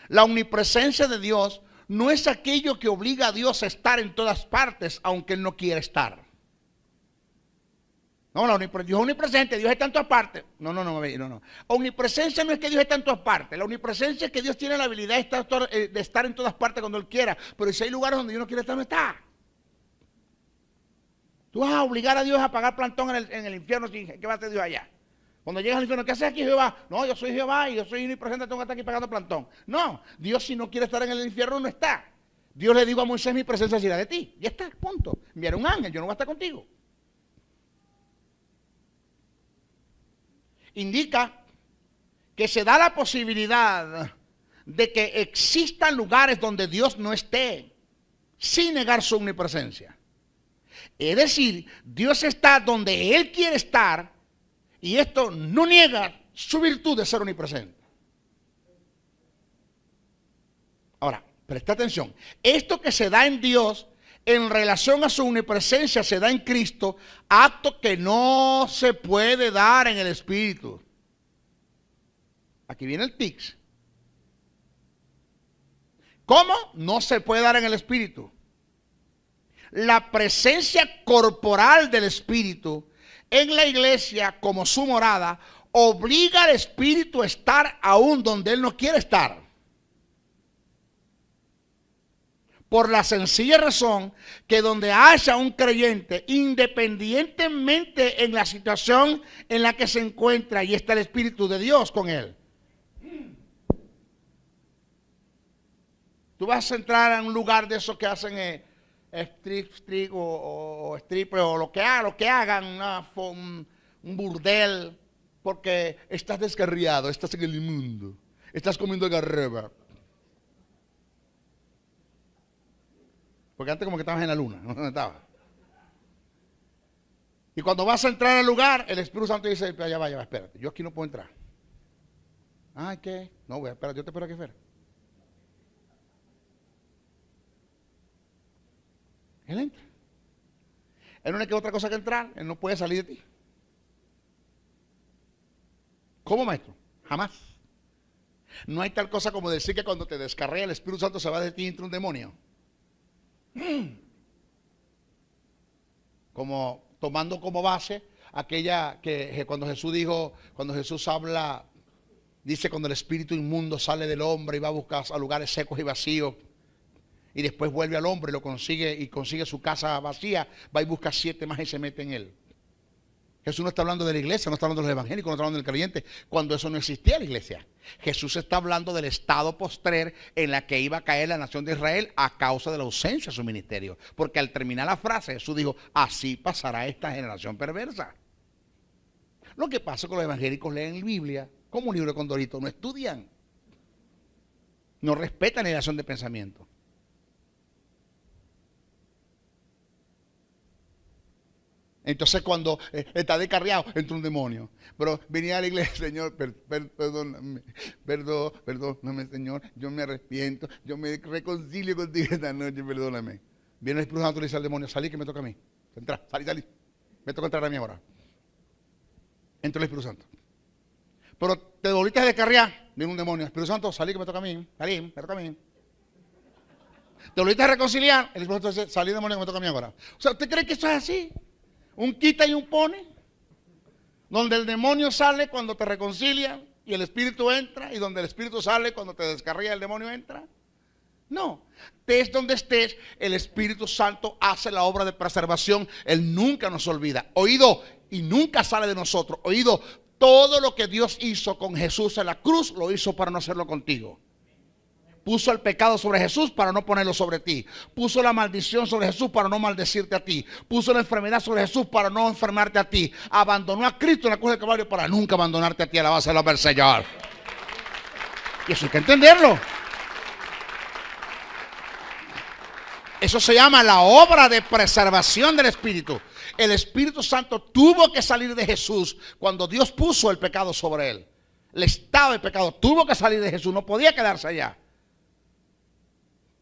Speaker 2: La omnipresencia de Dios no es aquello que obliga a Dios a estar en todas partes aunque Él no quiera estar. No, Dios es omnipresente, Dios está en todas partes. No. Omnipresencia no es que Dios está en todas partes. La omnipresencia es que Dios tiene la habilidad de estar en todas partes cuando Él quiera. Pero si hay lugares donde Dios no quiere estar, no está. Tú vas a obligar a Dios a pagar plantón en el infierno. ¿Qué va a hacer Dios allá? Cuando llegas al infierno, ¿qué haces aquí, Jehová? No, yo soy Jehová y yo soy omnipresente, tengo que estar aquí pagando plantón. No, Dios si no quiere estar en el infierno, no está. Dios le dijo a Moisés: mi presencia será de ti. Ya está, punto. Enviaré un ángel, yo no voy a estar contigo. Indica que se da la posibilidad de que existan lugares donde Dios no esté, sin negar su omnipresencia. Es decir, Dios está donde Él quiere estar, y esto no niega su virtud de ser omnipresente. Ahora, presta atención. Esto que se da en Dios en relación a su omnipresencia se da en Cristo, acto que no se puede dar en el Espíritu. Aquí viene el tics. ¿Cómo? No se puede dar en el Espíritu. La presencia corporal del Espíritu en la iglesia como su morada obliga al Espíritu a estar aún donde Él no quiere estar. Por la sencilla razón que donde haya un creyente, independientemente en la situación en la que se encuentra, y está el Espíritu de Dios con él. Tú vas a entrar a un lugar de esos que hacen strip o stripper o lo que hagan, un burdel, porque estás descarriado, estás en el inmundo, estás comiendo garreba. Porque antes como que estabas en la luna, ¿dónde estabas? Y cuando vas a entrar al lugar, el Espíritu Santo dice: ya va, espérate, yo aquí no puedo entrar. Ah, ¿qué? No, voy a esperar, yo te espero aquí afuera. Él entra. Él no le queda otra cosa que entrar, Él no puede salir de ti. ¿Cómo, maestro? Jamás. No hay tal cosa como decir que cuando te descarrea el Espíritu Santo se va de ti y entra un demonio. Como tomando como base aquella que cuando Jesús dijo, cuando Jesús habla, dice: cuando el espíritu inmundo sale del hombre y va a buscar a lugares secos y vacíos, y después vuelve al hombre y lo consigue, y consigue su casa vacía, va y busca 7 más y se mete en él. Jesús no está hablando de la iglesia, no está hablando de los evangélicos, no está hablando del creyente, cuando eso no existía la iglesia. Jesús está hablando del estado postrer en la que iba a caer la nación de Israel a causa de la ausencia de su ministerio. Porque al terminar la frase, Jesús dijo: así pasará esta generación perversa. Lo que pasa es que los evangélicos leen la Biblia como un libro de Condorito, no estudian, no respetan la relación de pensamiento. Entonces cuando está descarriado, entra un demonio. Pero venía a la iglesia: Señor, perdóname, perdóname, Señor, yo me arrepiento, yo me reconcilio contigo esta noche, perdóname. Viene el Espíritu Santo y le dice al demonio: salí, que me toca a mí. Entra, salí. Me toca entrar a mí ahora. Entra el Espíritu Santo. Pero te volviste a descarriar, viene un demonio: Espíritu Santo, salí, que me toca a mí. Salí, me toca a mí. Te volviste a reconciliar, el Espíritu Santo dice: salí, demonio, que me toca a mí ahora. O sea, ¿usted cree que eso es así? Un quita y un pone, donde el demonio sale cuando te reconcilia y el espíritu entra, y donde el espíritu sale cuando te descarría el demonio entra. No, estés donde estés, el Espíritu Santo hace la obra de preservación. Él nunca nos olvida. Oído, y nunca sale de nosotros. Oído, todo lo que Dios hizo con Jesús en la cruz, lo hizo para no hacerlo contigo. Puso el pecado sobre Jesús para no ponerlo sobre ti. Puso la maldición sobre Jesús para no maldecirte a ti. Puso la enfermedad sobre Jesús para no enfermarte a ti. Abandonó a Cristo en la cruz del Calvario para nunca abandonarte a ti. Alabado del Señor. Y eso hay que entenderlo. Eso se llama la obra de preservación del Espíritu. El Espíritu Santo tuvo que salir de Jesús cuando Dios puso el pecado sobre él. El estado de pecado tuvo que salir de Jesús, no podía quedarse allá.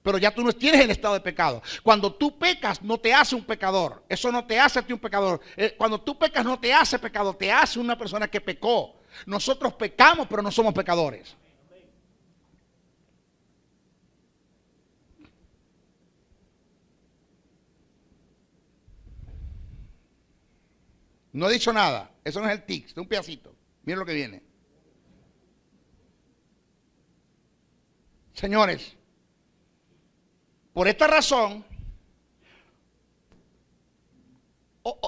Speaker 2: Pero ya tú no tienes el estado de pecado. Cuando tú pecas no te hace un pecador. Eso no te hace a ti un pecador. Cuando tú pecas no te hace pecador, te hace una persona que pecó. Nosotros pecamos, pero no somos pecadores. No he dicho nada. Eso no es el tic, es un pedacito. Miren lo que viene. Señores, por esta razón,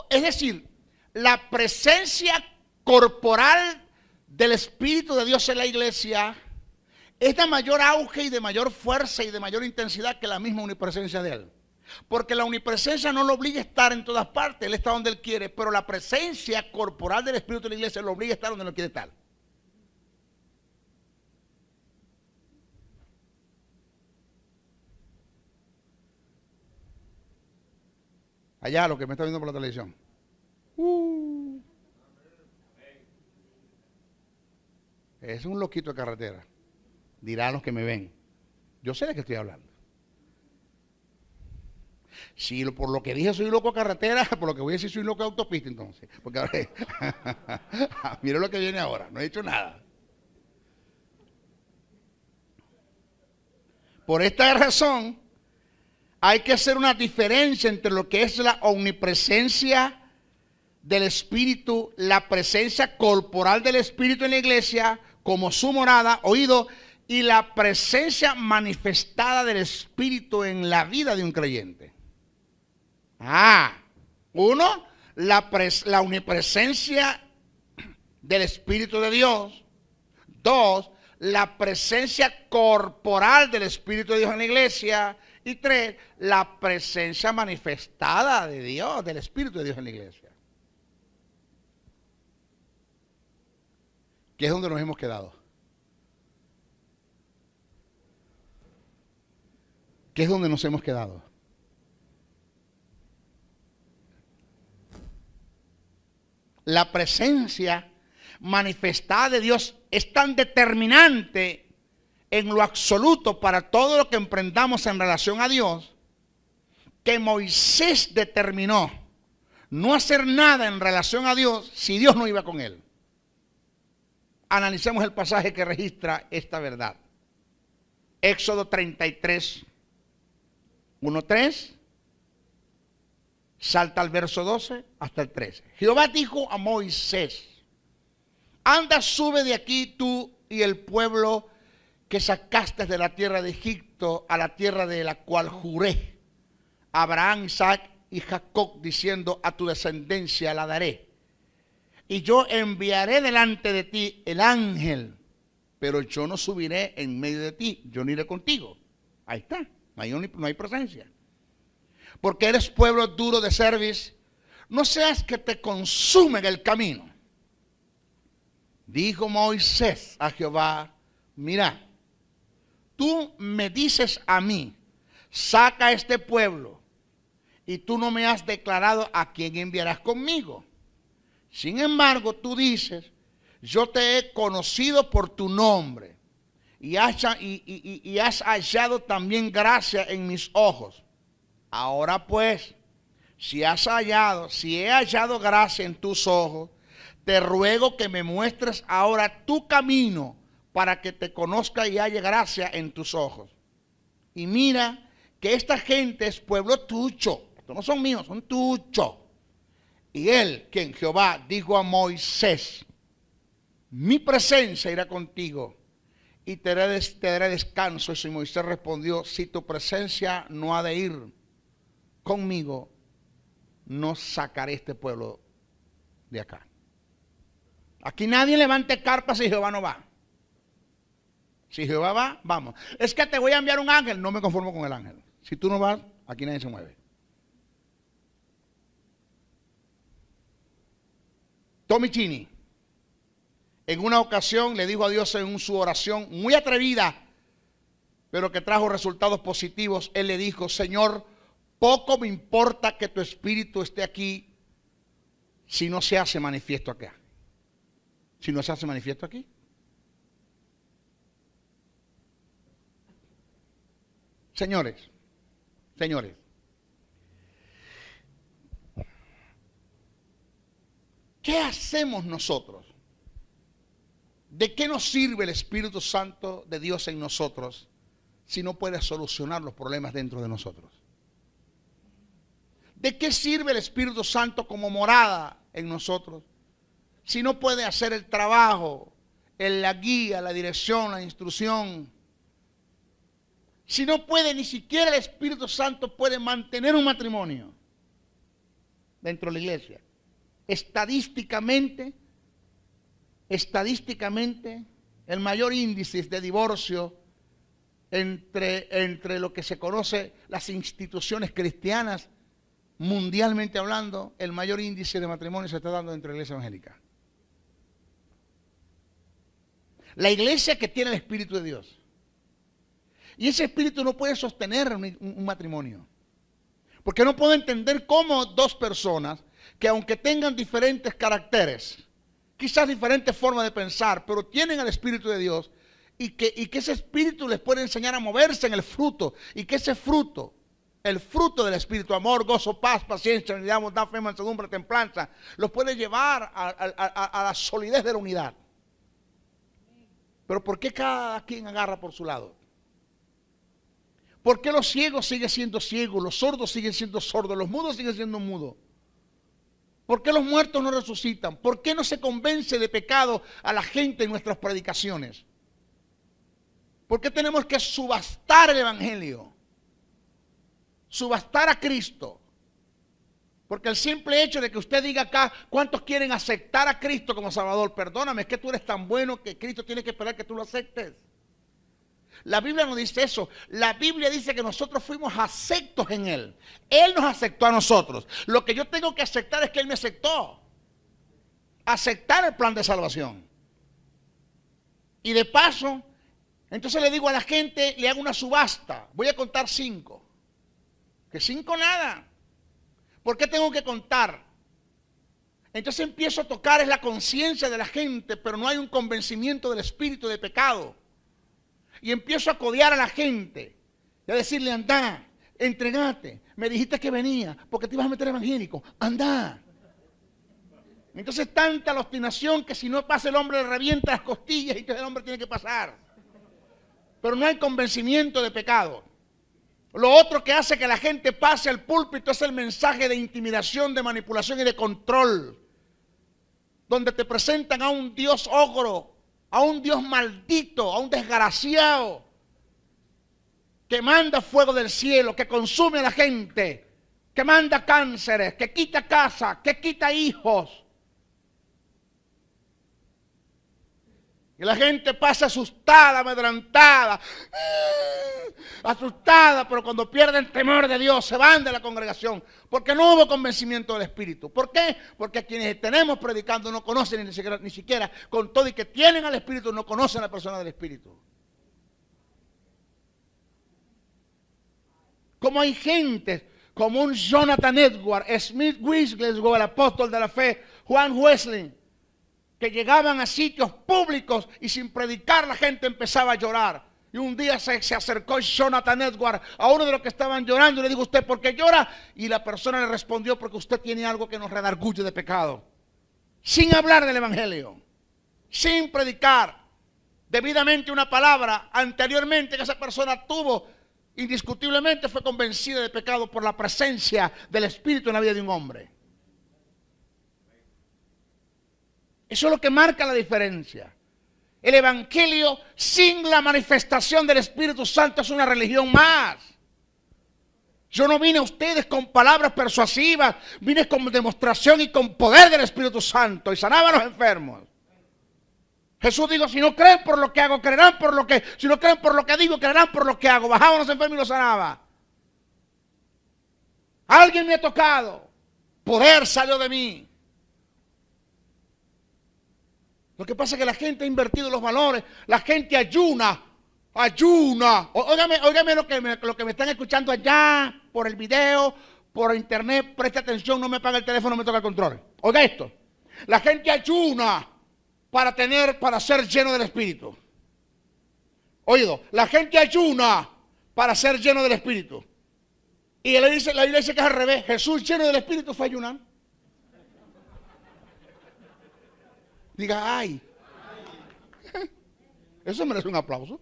Speaker 2: es decir, la presencia corporal del Espíritu de Dios en la iglesia es de mayor auge y de mayor fuerza y de mayor intensidad que la misma omnipresencia de Él. Porque la omnipresencia no lo obliga a estar en todas partes, Él está donde Él quiere, pero la presencia corporal del Espíritu de la iglesia lo obliga a estar donde no quiere estar. Allá, los que me están viendo por la televisión. Es un loquito de carretera. Dirán los que me ven. Yo sé de qué estoy hablando. Si por lo que dije soy loco de carretera, por lo que voy a decir soy loco de autopista entonces. Porque ahora, mira lo que viene ahora, no he dicho nada. Por esta razón, hay que hacer una diferencia entre lo que es la omnipresencia del Espíritu, la presencia corporal del Espíritu en la iglesia, como su morada, oído, y la presencia manifestada del Espíritu en la vida de un creyente. Uno, la omnipresencia del Espíritu de Dios. Dos, la presencia corporal del Espíritu de Dios en la iglesia. Y tres, la presencia manifestada de Dios, del Espíritu de Dios en la iglesia. Que es donde nos hemos quedado. ¿Qué es donde nos hemos quedado? La presencia manifestada de Dios es tan determinante en lo absoluto para todo lo que emprendamos en relación a Dios, que Moisés determinó no hacer nada en relación a Dios si Dios no iba con él. Analicemos el pasaje que registra esta verdad. Éxodo 33, 1:3, salta al verso 12 hasta el 13. Jehová dijo a Moisés: anda, sube de aquí tú y el pueblo que sacaste de la tierra de Egipto a la tierra de la cual juré a Abraham, Isaac y Jacob, diciendo: a tu descendencia la daré. Y yo enviaré delante de ti el ángel, pero yo no subiré en medio de ti, yo no iré contigo. Ahí está, no hay presencia. Porque eres pueblo duro de cerviz, no seas que te consume en el camino. Dijo Moisés a Jehová: mira, tú me dices a mí, saca a este pueblo, y tú no me has declarado a quién enviarás conmigo. Sin embargo, tú dices: yo te he conocido por tu nombre, y has hallado también gracia en mis ojos. Ahora pues, si he hallado gracia en tus ojos, te ruego que me muestres ahora tu camino, para que te conozca y haya gracia en tus ojos. Y mira que esta gente es pueblo tuyo. Estos no son míos, son tuyos. Y él, quien Jehová, dijo a Moisés: mi presencia irá contigo y te daré descanso. Y Moisés respondió: si tu presencia no ha de ir conmigo, no sacaré este pueblo de acá. Aquí nadie levante carpa si Jehová no va. Si Jehová va, vamos. Es que te voy a enviar un ángel, no me conformo con el ángel. Si tú no vas, aquí nadie se mueve. Tommy Chini, en una ocasión le dijo a Dios en su oración muy atrevida, pero que trajo resultados positivos. Él le dijo: Señor, poco me importa que tu espíritu esté aquí si no se hace manifiesto acá. Si no se hace manifiesto aquí. Señores, ¿qué hacemos nosotros? ¿De qué nos sirve el Espíritu Santo de Dios en nosotros si no puede solucionar los problemas dentro de nosotros? ¿De qué sirve el Espíritu Santo como morada en nosotros si no puede hacer el trabajo, la guía, la dirección, la instrucción? Si no puede, ni siquiera el Espíritu Santo puede mantener un matrimonio dentro de la iglesia. Estadísticamente, el mayor índice de divorcio entre lo que se conoce las instituciones cristianas, mundialmente hablando, el mayor índice de matrimonio se está dando entre la iglesia evangélica. La iglesia que tiene el Espíritu de Dios. Y ese espíritu no puede sostener un matrimonio. Porque no puedo entender cómo dos personas que aunque tengan diferentes caracteres, quizás diferentes formas de pensar, pero tienen el Espíritu de Dios, y que ese espíritu les puede enseñar a moverse en el fruto, y que ese fruto, el fruto del Espíritu, amor, gozo, paz, paciencia, unidad, bondad, fe, mansedumbre, templanza, los puede llevar a la solidez de la unidad. Pero ¿por qué cada quien agarra por su lado? ¿Por qué los ciegos siguen siendo ciegos, los sordos siguen siendo sordos, los mudos siguen siendo mudos? ¿Por qué los muertos no resucitan? ¿Por qué no se convence de pecado a la gente en nuestras predicaciones? ¿Por qué tenemos que subastar el evangelio? Subastar a Cristo. Porque el simple hecho de que usted diga acá, ¿cuántos quieren aceptar a Cristo como Salvador? Perdóname, es que tú eres tan bueno que Cristo tiene que esperar que tú lo aceptes. La Biblia no dice eso. La Biblia dice que nosotros fuimos aceptos en Él. Él nos aceptó a nosotros. Lo que yo tengo que aceptar es que Él me aceptó. Aceptar el plan de salvación. Y de paso, entonces le digo a la gente, le hago una subasta. Voy a contar 5. Que 5 nada. ¿Por qué tengo que contar? Entonces empiezo a tocar es la conciencia de la gente, pero no hay un convencimiento del espíritu de pecado. Y empiezo a codear a la gente y a decirle, anda, entregate. Me dijiste que venía porque te ibas a meter evangélico. Anda. Entonces tanta la obstinación que si no pasa el hombre le revienta las costillas y entonces el hombre tiene que pasar. Pero no hay convencimiento de pecado. Lo otro que hace que la gente pase al púlpito es el mensaje de intimidación, de manipulación y de control. Donde te presentan a un Dios ogro, a un Dios maldito, a un desgraciado, que manda fuego del cielo, que consume a la gente, que manda cánceres, que quita casa, que quita hijos. Y la gente pasa asustada, amedrentada, asustada, pero cuando pierden el temor de Dios se van de la congregación, porque no hubo convencimiento del Espíritu. ¿Por qué? Porque quienes tenemos predicando no conocen ni siquiera con todo y que tienen al Espíritu, no conocen a la persona del Espíritu. Como hay gente, como un Jonathan Edwards, Smith Wigglesworth, el apóstol de la fe, Juan Wesley, que llegaban a sitios públicos y sin predicar la gente empezaba a llorar. Y un día se acercó Jonathan Edwards a uno de los que estaban llorando y le dijo, ¿usted por qué llora? Y la persona le respondió, porque usted tiene algo que nos redarguye de pecado. Sin hablar del evangelio, sin predicar debidamente una palabra anteriormente que esa persona tuvo, indiscutiblemente fue convencida de pecado por la presencia del Espíritu en la vida de un hombre. Eso es lo que marca la diferencia. El evangelio sin la manifestación del Espíritu Santo es una religión más. Yo no vine a ustedes con palabras persuasivas, vine con demostración y con poder del Espíritu Santo y sanaba a los enfermos. Jesús dijo, si no creen por lo que hago, creerán por lo que, si no creen por lo que digo, creerán por lo que hago. Bajaba a los enfermos y los sanaba. Alguien me ha tocado, poder salió de mí. Lo que pasa es que la gente ha invertido los valores, la gente ayuna. Óigame lo que me están escuchando allá, por el video, por internet, preste atención, no me apaga el teléfono, me toca el control. Oiga esto, la gente ayuna para ser lleno del Espíritu. Oído, la gente ayuna para ser lleno del Espíritu. Y la Biblia dice que es al revés, Jesús lleno del Espíritu fue a ayunar. Diga, ay. Eso merece un aplauso.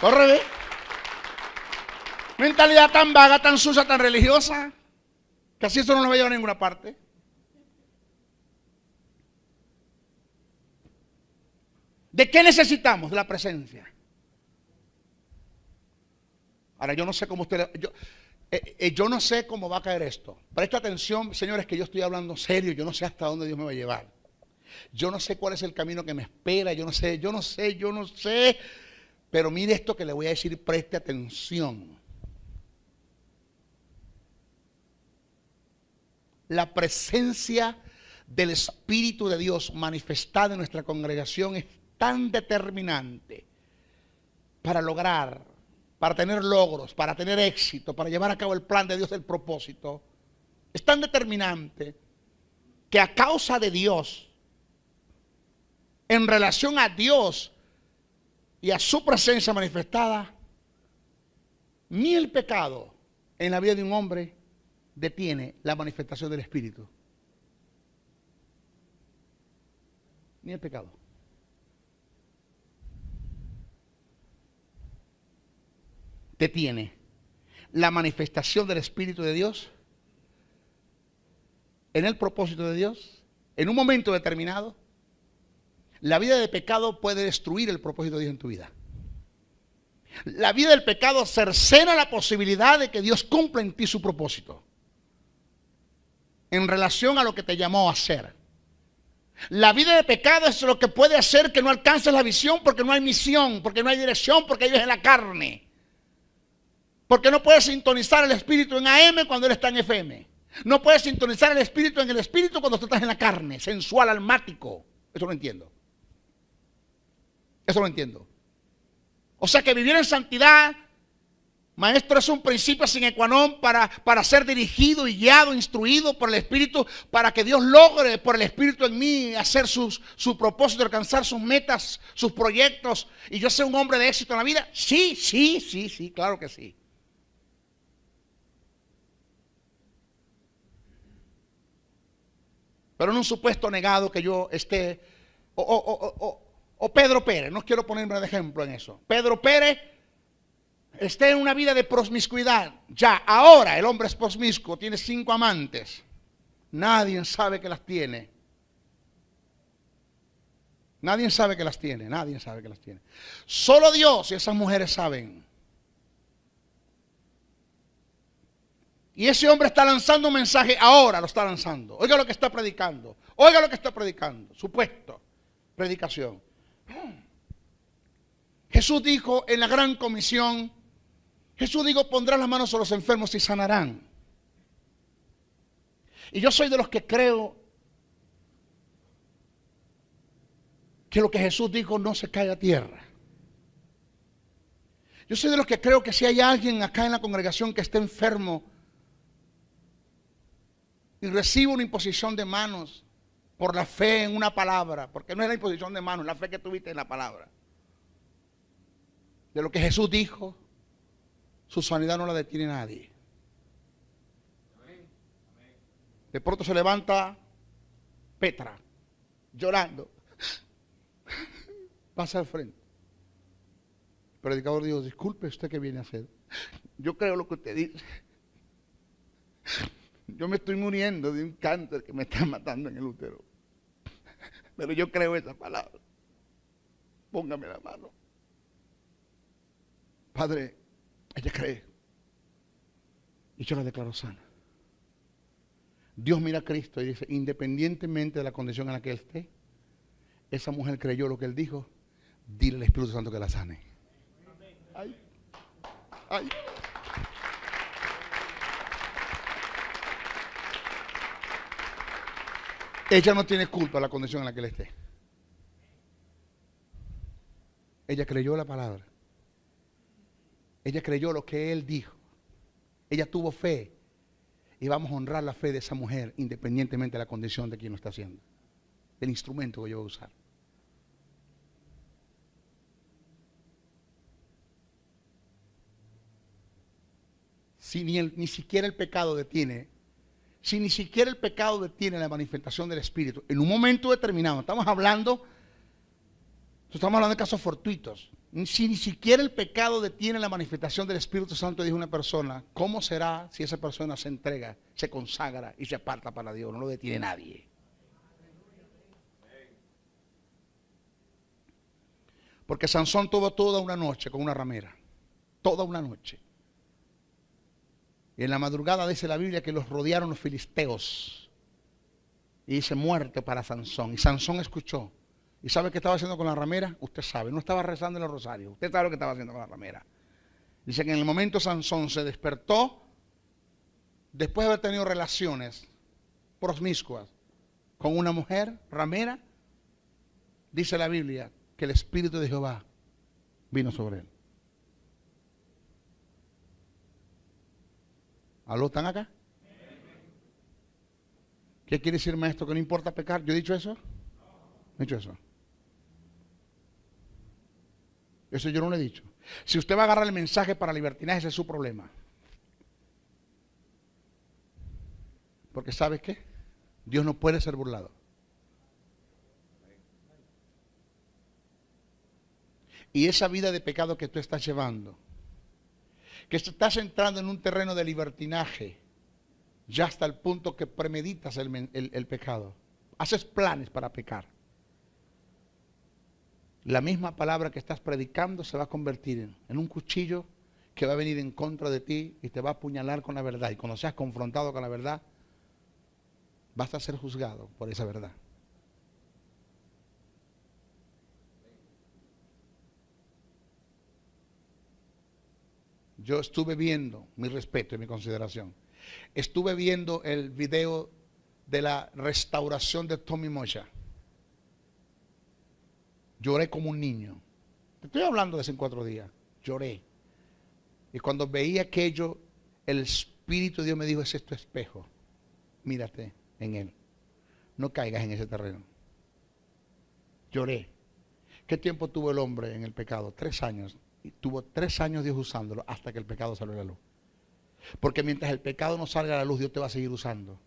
Speaker 2: Corre, mentalidad tan vaga, tan sucia, tan religiosa, que así eso no nos va a llevar a ninguna parte. ¿De qué necesitamos? De la presencia. Ahora yo no sé cómo yo no sé cómo va a caer esto. Presta atención, señores, que yo estoy hablando serio. Yo no sé hasta dónde Dios me va a llevar. Yo no sé cuál es el camino que me espera, yo no sé. Pero mire esto que le voy a decir, preste atención. La presencia del Espíritu de Dios manifestada en nuestra congregación es tan determinante para lograr, para tener logros, para tener éxito, para llevar a cabo el plan de Dios del propósito. Es tan determinante que a causa de Dios, en relación a Dios y a su presencia manifestada, ni el pecado en la vida de un hombre detiene la manifestación del Espíritu. Ni el pecado. Detiene la manifestación del Espíritu de Dios en el propósito de Dios en un momento determinado. La vida de pecado puede destruir el propósito de Dios en tu vida. La vida del pecado cercena la posibilidad de que Dios cumpla en ti su propósito en relación a lo que te llamó a hacer. La vida de pecado es lo que puede hacer que no alcances la visión, porque no hay misión, porque no hay dirección, porque vives en la carne, porque no puedes sintonizar el Espíritu en AM cuando Él está en FM. No puedes sintonizar el Espíritu en el Espíritu cuando tú estás en la carne, sensual, almático. Eso lo entiendo. Eso lo entiendo. O sea que vivir en santidad, maestro, es un principio sine qua non para ser dirigido y guiado, instruido por el Espíritu, para que Dios logre por el Espíritu en mí hacer su propósito, alcanzar sus metas, sus proyectos, y yo ser un hombre de éxito en la vida. Sí, claro que sí. Pero en un supuesto negado que yo esté, o Pedro Pérez, no quiero ponerme de ejemplo en eso. Pedro Pérez esté en una vida de promiscuidad. Ya, ahora el hombre es promiscuo, tiene 5 amantes. Nadie sabe que las tiene. Nadie sabe que las tiene, nadie sabe que las tiene. Solo Dios y esas mujeres saben. Y ese hombre está lanzando un mensaje, ahora lo está lanzando. Oiga lo que está predicando. Oiga lo que está predicando. Supuesto, predicación. Jesús dijo en la gran comisión, Jesús dijo, pondrán las manos sobre los enfermos y sanarán. Y yo soy de los que creo que lo que Jesús dijo no se cae a tierra. Yo soy de los que creo que si hay alguien acá en la congregación que esté enfermo y recibe una imposición de manos por la fe en una palabra, porque no es la imposición de manos, la fe que tuviste en la palabra, de lo que Jesús dijo, su sanidad no la detiene nadie. De pronto se levanta Petra, llorando, pasa al frente. El predicador dijo, disculpe, ¿usted qué viene a hacer? Yo creo lo que usted dice. Yo me estoy muriendo de un cáncer que me está matando en el útero. Pero yo creo esa palabra. Póngame la mano. Padre, ella cree. Y yo la declaro sana. Dios mira a Cristo y dice, independientemente de la condición en la que él esté, esa mujer creyó lo que él dijo, dile al Espíritu Santo que la sane. Ay, ay. Ella no tiene culpa de la condición en la que él esté. Ella creyó la palabra. Ella creyó lo que él dijo. Ella tuvo fe. Y vamos a honrar la fe de esa mujer independientemente de la condición de quien lo está haciendo. Del instrumento que yo voy a usar. Si ni siquiera el pecado detiene. Si ni siquiera el pecado detiene la manifestación del Espíritu, en un momento determinado, estamos hablando de casos fortuitos. Si ni siquiera el pecado detiene la manifestación del Espíritu Santo, dijo una persona, ¿cómo será si esa persona se entrega, se consagra y se aparta para Dios? No lo detiene nadie. Porque Sansón tuvo toda una noche con una ramera, toda una noche. Y en la madrugada dice la Biblia que los rodearon los filisteos. Y dice muerte para Sansón. Y Sansón escuchó. ¿Y sabe qué estaba haciendo con la ramera? Usted sabe, no estaba rezando en el rosario. Usted sabe lo que estaba haciendo con la ramera. Dice que en el momento Sansón se despertó después de haber tenido relaciones promiscuas con una mujer ramera. Dice la Biblia que el Espíritu de Jehová vino sobre él. ¿Aló, están acá? ¿Qué quiere decir, maestro? ¿Que no importa pecar? ¿Yo he dicho eso? ¿He dicho eso? Eso yo no lo he dicho. Si usted va a agarrar el mensaje para libertinaje, ese es su problema. Porque ¿sabe qué? Dios no puede ser burlado. Y esa vida de pecado que tú estás llevando, que estás entrando en un terreno de libertinaje, ya hasta el punto que premeditas el pecado. Haces planes para pecar. La misma palabra que estás predicando se va a convertir en un cuchillo que va a venir en contra de ti y te va a apuñalar con la verdad. Y cuando seas confrontado con la verdad, vas a ser juzgado por esa verdad. Yo estuve viendo, mi respeto y mi consideración, estuve viendo el video de la restauración de Tommy Mocha. Lloré como un niño. Te estoy hablando de hace 4 días. Lloré. Y cuando veía aquello, el Espíritu de Dios me dijo, ese es tu espejo. Mírate en él. No caigas en ese terreno. Lloré. ¿Qué tiempo tuvo el hombre en el pecado? 3 años. Y tuvo 3 años Dios usándolo hasta que el pecado salió a la luz. Porque mientras el pecado no salga a la luz, Dios te va a seguir usando.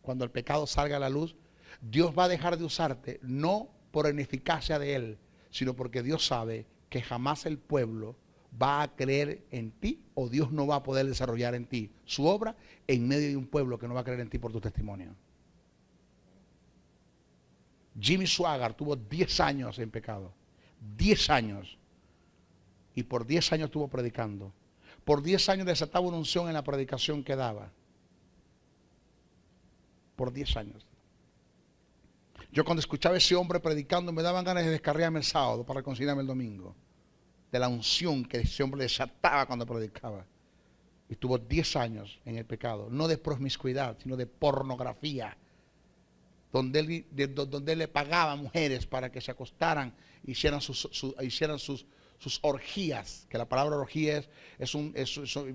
Speaker 2: Cuando el pecado salga a la luz, Dios va a dejar de usarte, no por ineficacia de Él, sino porque Dios sabe que jamás el pueblo va a creer en ti, o Dios no va a poder desarrollar en ti su obra en medio de un pueblo que no va a creer en ti por tu testimonio. Jimmy Swaggart tuvo 10 años en pecado. 10 años. Y por 10 años estuvo predicando. Por 10 años desataba una unción en la predicación que daba. Por 10 años. Yo cuando escuchaba a ese hombre predicando me daban ganas de descarriarme el sábado para reconciliarme el domingo. De la unción que ese hombre desataba cuando predicaba. Y tuvo 10 años en el pecado. No de promiscuidad, sino de pornografía. Donde él le pagaba a mujeres para que se acostaran, hicieran sus orgías. Que la palabra orgía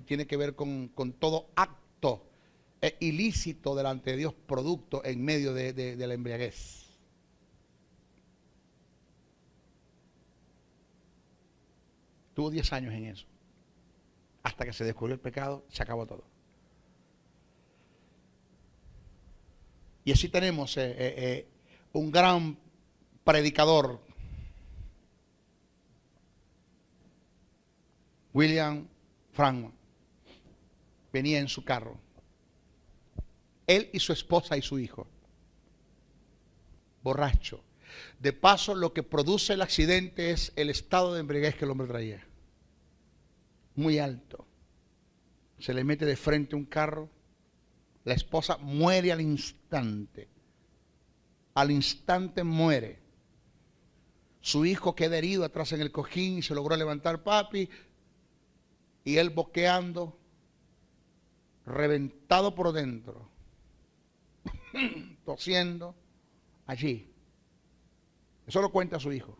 Speaker 2: tiene que ver con todo acto ilícito delante de Dios, producto en medio de la embriaguez. Tuvo 10 años en eso. Hasta que se descubrió el pecado, se acabó todo. Y así tenemos un gran predicador, William Franklin. Venía en su carro. Él y su esposa y su hijo. Borracho. De paso, lo que produce el accidente es el estado de embriaguez que el hombre traía. Muy alto. Se le mete de frente un carro. La esposa muere al instante. Al instante muere. Su hijo queda herido atrás en el cojín y se logró levantar, papi. Y él boqueando, reventado por dentro, tosiendo allí. Eso lo cuenta su hijo.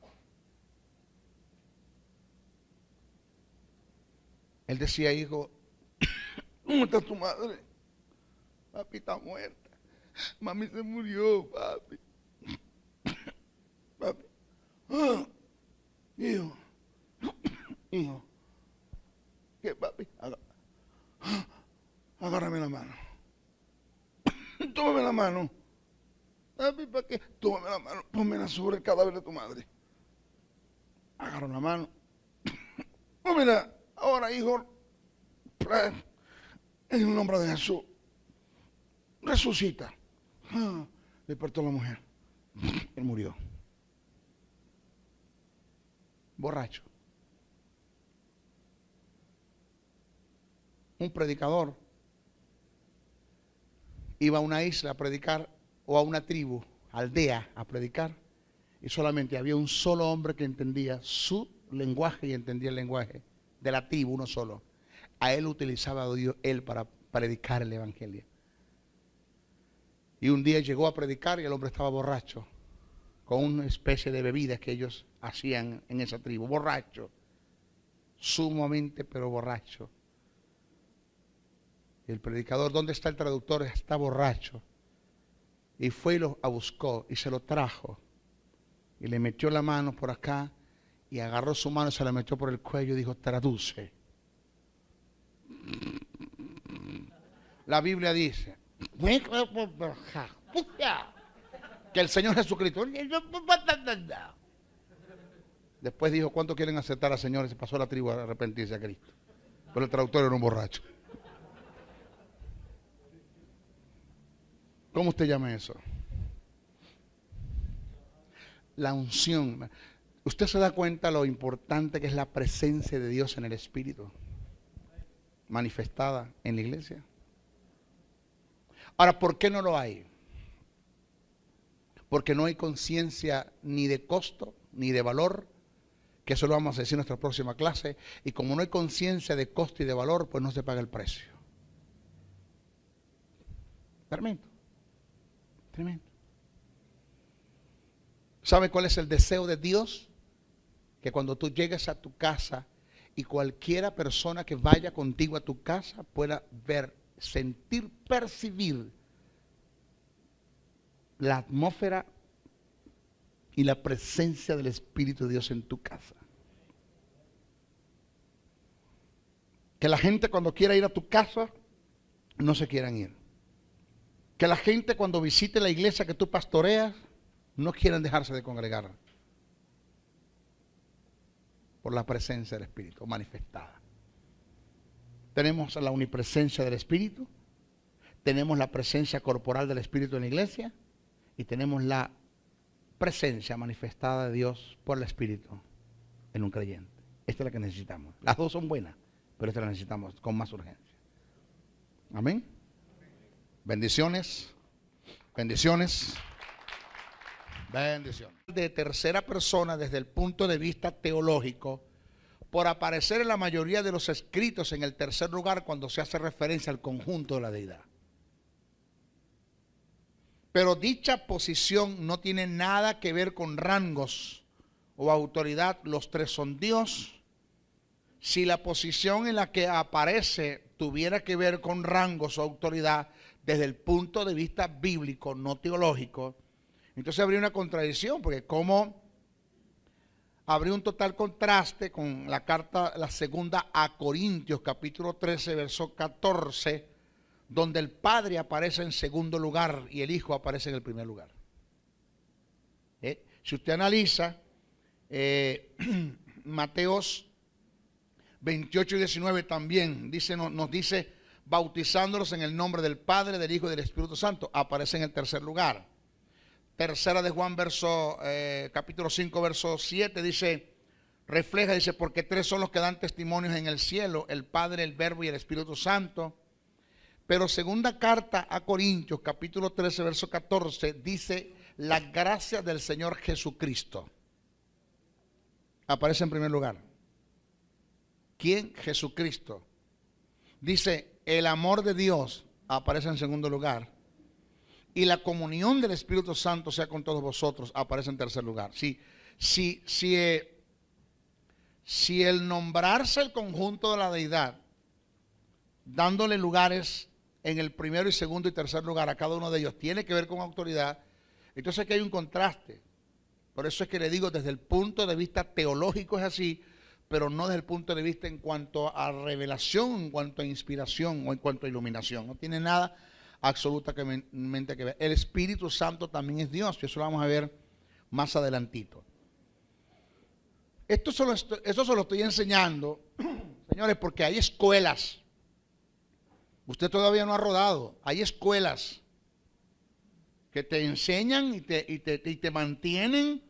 Speaker 2: Él decía, hijo, ¿cómo está tu madre? Papi está muerta. Mami se murió, papi. Papi. Hijo. Hijo. ¿Qué, papi? Agárrame la mano. Tómame la mano. Papi, ¿para qué? Tómame la mano. Pónmela sobre el cadáver de tu madre. Agarro la mano. Pónmela. Ahora, hijo. En el nombre de Jesús. Resucita. Despertó la mujer. Él murió. Borracho. Un predicador iba a una isla a predicar, o a una tribu, aldea a predicar, y solamente había un solo hombre que entendía su lenguaje y entendía el lenguaje de la tribu, uno solo. A él utilizaba Dios él para predicar el evangelio. Y un día llegó a predicar y el hombre estaba borracho, con una especie de bebidas que ellos hacían en esa tribu, borracho, sumamente pero borracho. El predicador, ¿dónde está el traductor? Está borracho. Y fue y lo buscó y se lo trajo. Y le metió la mano por acá y agarró su mano y se la metió por el cuello y dijo, traduce. La Biblia dice que el Señor Jesucristo. Después dijo, ¿cuántos quieren aceptar al Señor? Y se pasó a la tribu a arrepentirse a Cristo. Pero el traductor era un borracho. ¿Cómo usted llama eso? La unción. ¿Usted se da cuenta lo importante que es la presencia de Dios en el Espíritu manifestada en la iglesia? Ahora, ¿por qué no lo hay? Porque no hay conciencia ni de costo ni de valor, que eso lo vamos a decir en nuestra próxima clase, y como no hay conciencia de costo y de valor, pues no se paga el precio. Tremendo. Tremendo. ¿Sabe cuál es el deseo de Dios? Que cuando tú llegues a tu casa y cualquiera persona que vaya contigo a tu casa pueda ver, sentir, percibir la atmósfera y la presencia del Espíritu de Dios en tu casa. Que la gente cuando quiera ir a tu casa no se quieran ir. Que la gente cuando visite la iglesia que tú pastoreas no quieran dejarse de congregar por la presencia del Espíritu manifestada. Tenemos la omnipresencia del Espíritu, tenemos la presencia corporal del Espíritu en la iglesia y tenemos la presencia manifestada de Dios por el Espíritu en un creyente. Esta es la que necesitamos. Las dos son buenas, pero esta la necesitamos con más urgencia. Amén. Bendiciones, bendiciones, bendiciones. De tercera persona desde el punto de vista teológico, por aparecer en la mayoría de los escritos en el tercer lugar cuando se hace referencia al conjunto de la deidad. Pero dicha posición no tiene nada que ver con rangos o autoridad. Los tres son Dios. Si la posición en la que aparece tuviera que ver con rangos o autoridad desde el punto de vista bíblico, no teológico, entonces habría una contradicción, porque como habría un total contraste con la carta, la segunda a Corintios, capítulo 13, verso 14, donde el Padre aparece en segundo lugar y el Hijo aparece en el primer lugar. Si usted analiza Mateos 28 y 19 también dice, nos dice, bautizándolos en el nombre del Padre, del Hijo y del Espíritu Santo, aparece en el tercer lugar. Tercera de Juan, capítulo 5, verso 7, dice, refleja, dice, porque tres son los que dan testimonios en el cielo, el Padre, el Verbo y el Espíritu Santo. Pero segunda carta a Corintios, capítulo 13, verso 14, dice, la gracia del Señor Jesucristo aparece en primer lugar. ¿Quién? Jesucristo. Dice, el amor de Dios aparece en segundo lugar. Y la comunión del Espíritu Santo sea con todos vosotros aparece en tercer lugar. Si el nombrarse el conjunto de la deidad, dándole lugares en el primero y segundo y tercer lugar a cada uno de ellos, tiene que ver con autoridad, entonces aquí hay un contraste. Por eso es que le digo, desde el punto de vista teológico es así, pero no desde el punto de vista en cuanto a revelación, en cuanto a inspiración o en cuanto a iluminación. No tiene nada absolutamente que ver. El Espíritu Santo también es Dios, y eso lo vamos a ver más adelantito. Eso se lo estoy enseñando, señores, porque hay escuelas. Usted todavía no ha rodado. Hay escuelas que te enseñan y te mantienen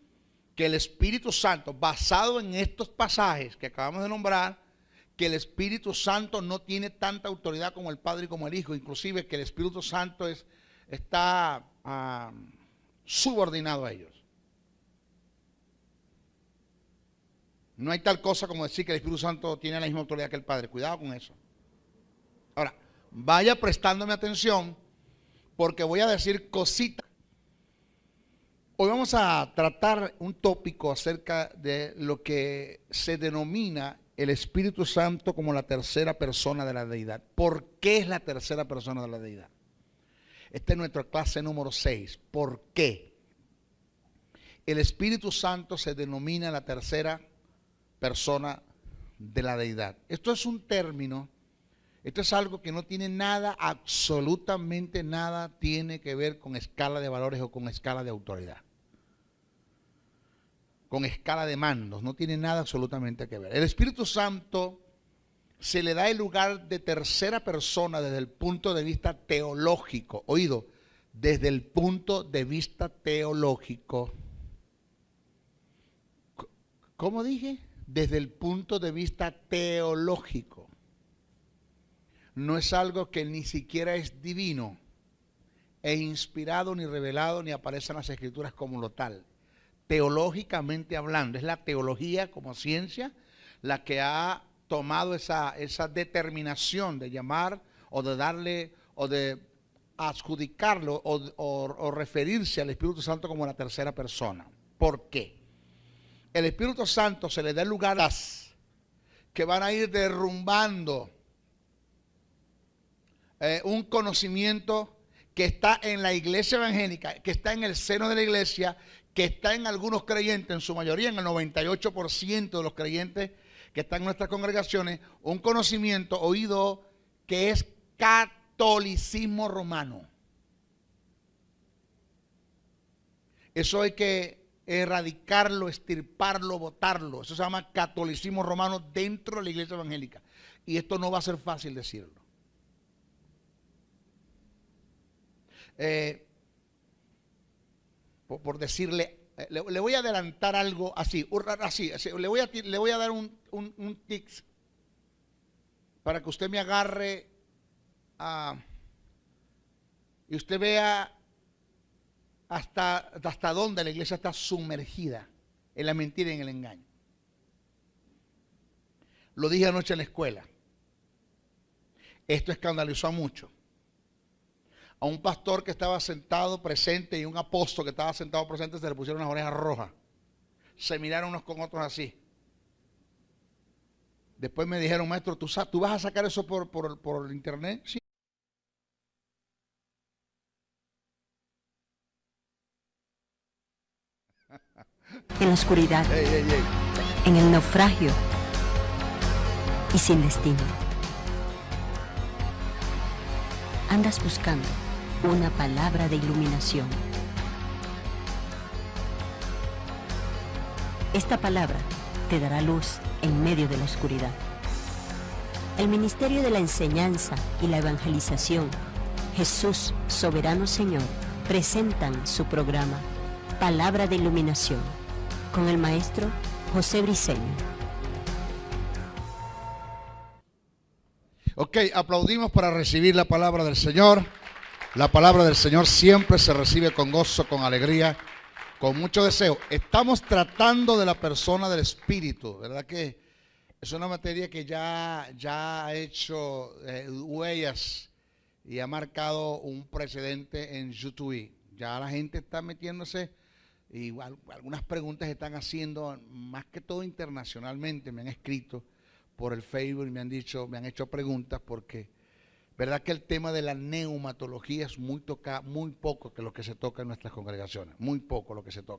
Speaker 2: que el Espíritu Santo, basado en estos pasajes que acabamos de nombrar, que el Espíritu Santo no tiene tanta autoridad como el Padre y como el Hijo, inclusive que el Espíritu Santo está subordinado a ellos. No hay tal cosa como decir que el Espíritu Santo tiene la misma autoridad que el Padre. Cuidado con eso. Ahora, vaya prestándome atención porque voy a decir cositas. Hoy vamos a tratar un tópico acerca de lo que se denomina el Espíritu Santo como la tercera persona de la deidad. ¿Por qué es la tercera persona de la deidad? Esta es nuestra clase número 6. ¿Por qué? El Espíritu Santo se denomina la tercera persona de la deidad. Esto es un término, esto es algo que no tiene nada, absolutamente nada tiene que ver con escala de valores o con escala de autoridad. Con escala de mandos, no tiene nada absolutamente que ver. El Espíritu Santo se le da el lugar de tercera persona desde el punto de vista teológico. Oído, desde el punto de vista teológico. ¿Cómo dije? Desde el punto de vista teológico. No es algo que ni siquiera es divino, e inspirado, ni revelado, ni aparece en las Escrituras como lo tal. Teológicamente hablando, es la teología como ciencia la que ha tomado esa determinación de llamar o de darle o de adjudicarlo o referirse al Espíritu Santo como la tercera persona. ¿Por qué? El Espíritu Santo se le da lugar a las que van a ir derrumbando un conocimiento que está en la iglesia evangélica, que está en el seno de la iglesia, que está en algunos creyentes, en su mayoría, en el 98% de los creyentes que están en nuestras congregaciones, un conocimiento oído que es catolicismo romano. Eso hay que erradicarlo, extirparlo, botarlo. Eso se llama catolicismo romano dentro de la iglesia evangélica. Y esto no va a ser fácil decirlo. Por decirle, le voy a adelantar algo así, le voy a dar un tips para que usted me agarre y usted vea hasta dónde la iglesia está sumergida en la mentira y en el engaño. Lo dije anoche en la escuela. Esto escandalizó a muchos. A un pastor que estaba sentado presente y un apóstol que estaba sentado presente se le pusieron unas orejas rojas. Se miraron unos con otros así. Después me dijeron, maestro, ¿tú vas a sacar eso por internet? Sí.
Speaker 1: En la oscuridad, en el naufragio y sin destino. Andas buscando una palabra de iluminación. Esta palabra te dará luz en medio de la oscuridad. El Ministerio de la Enseñanza y la Evangelización, Jesús, Soberano Señor, presentan su programa Palabra de Iluminación con el maestro José Briceño.
Speaker 2: Ok, aplaudimos para recibir la palabra del Señor. La palabra del Señor siempre se recibe con gozo, con alegría, con mucho deseo. Estamos tratando de la persona del Espíritu, ¿verdad que es una materia que ya ha hecho huellas y ha marcado un precedente en YouTube? Ya la gente está metiéndose y algunas preguntas están haciendo, más que todo internacionalmente, me han escrito por el Facebook y me han hecho preguntas porque verdad que el tema de la neumatología es muy poco que lo que se toca en nuestras congregaciones, muy poco lo que se toca.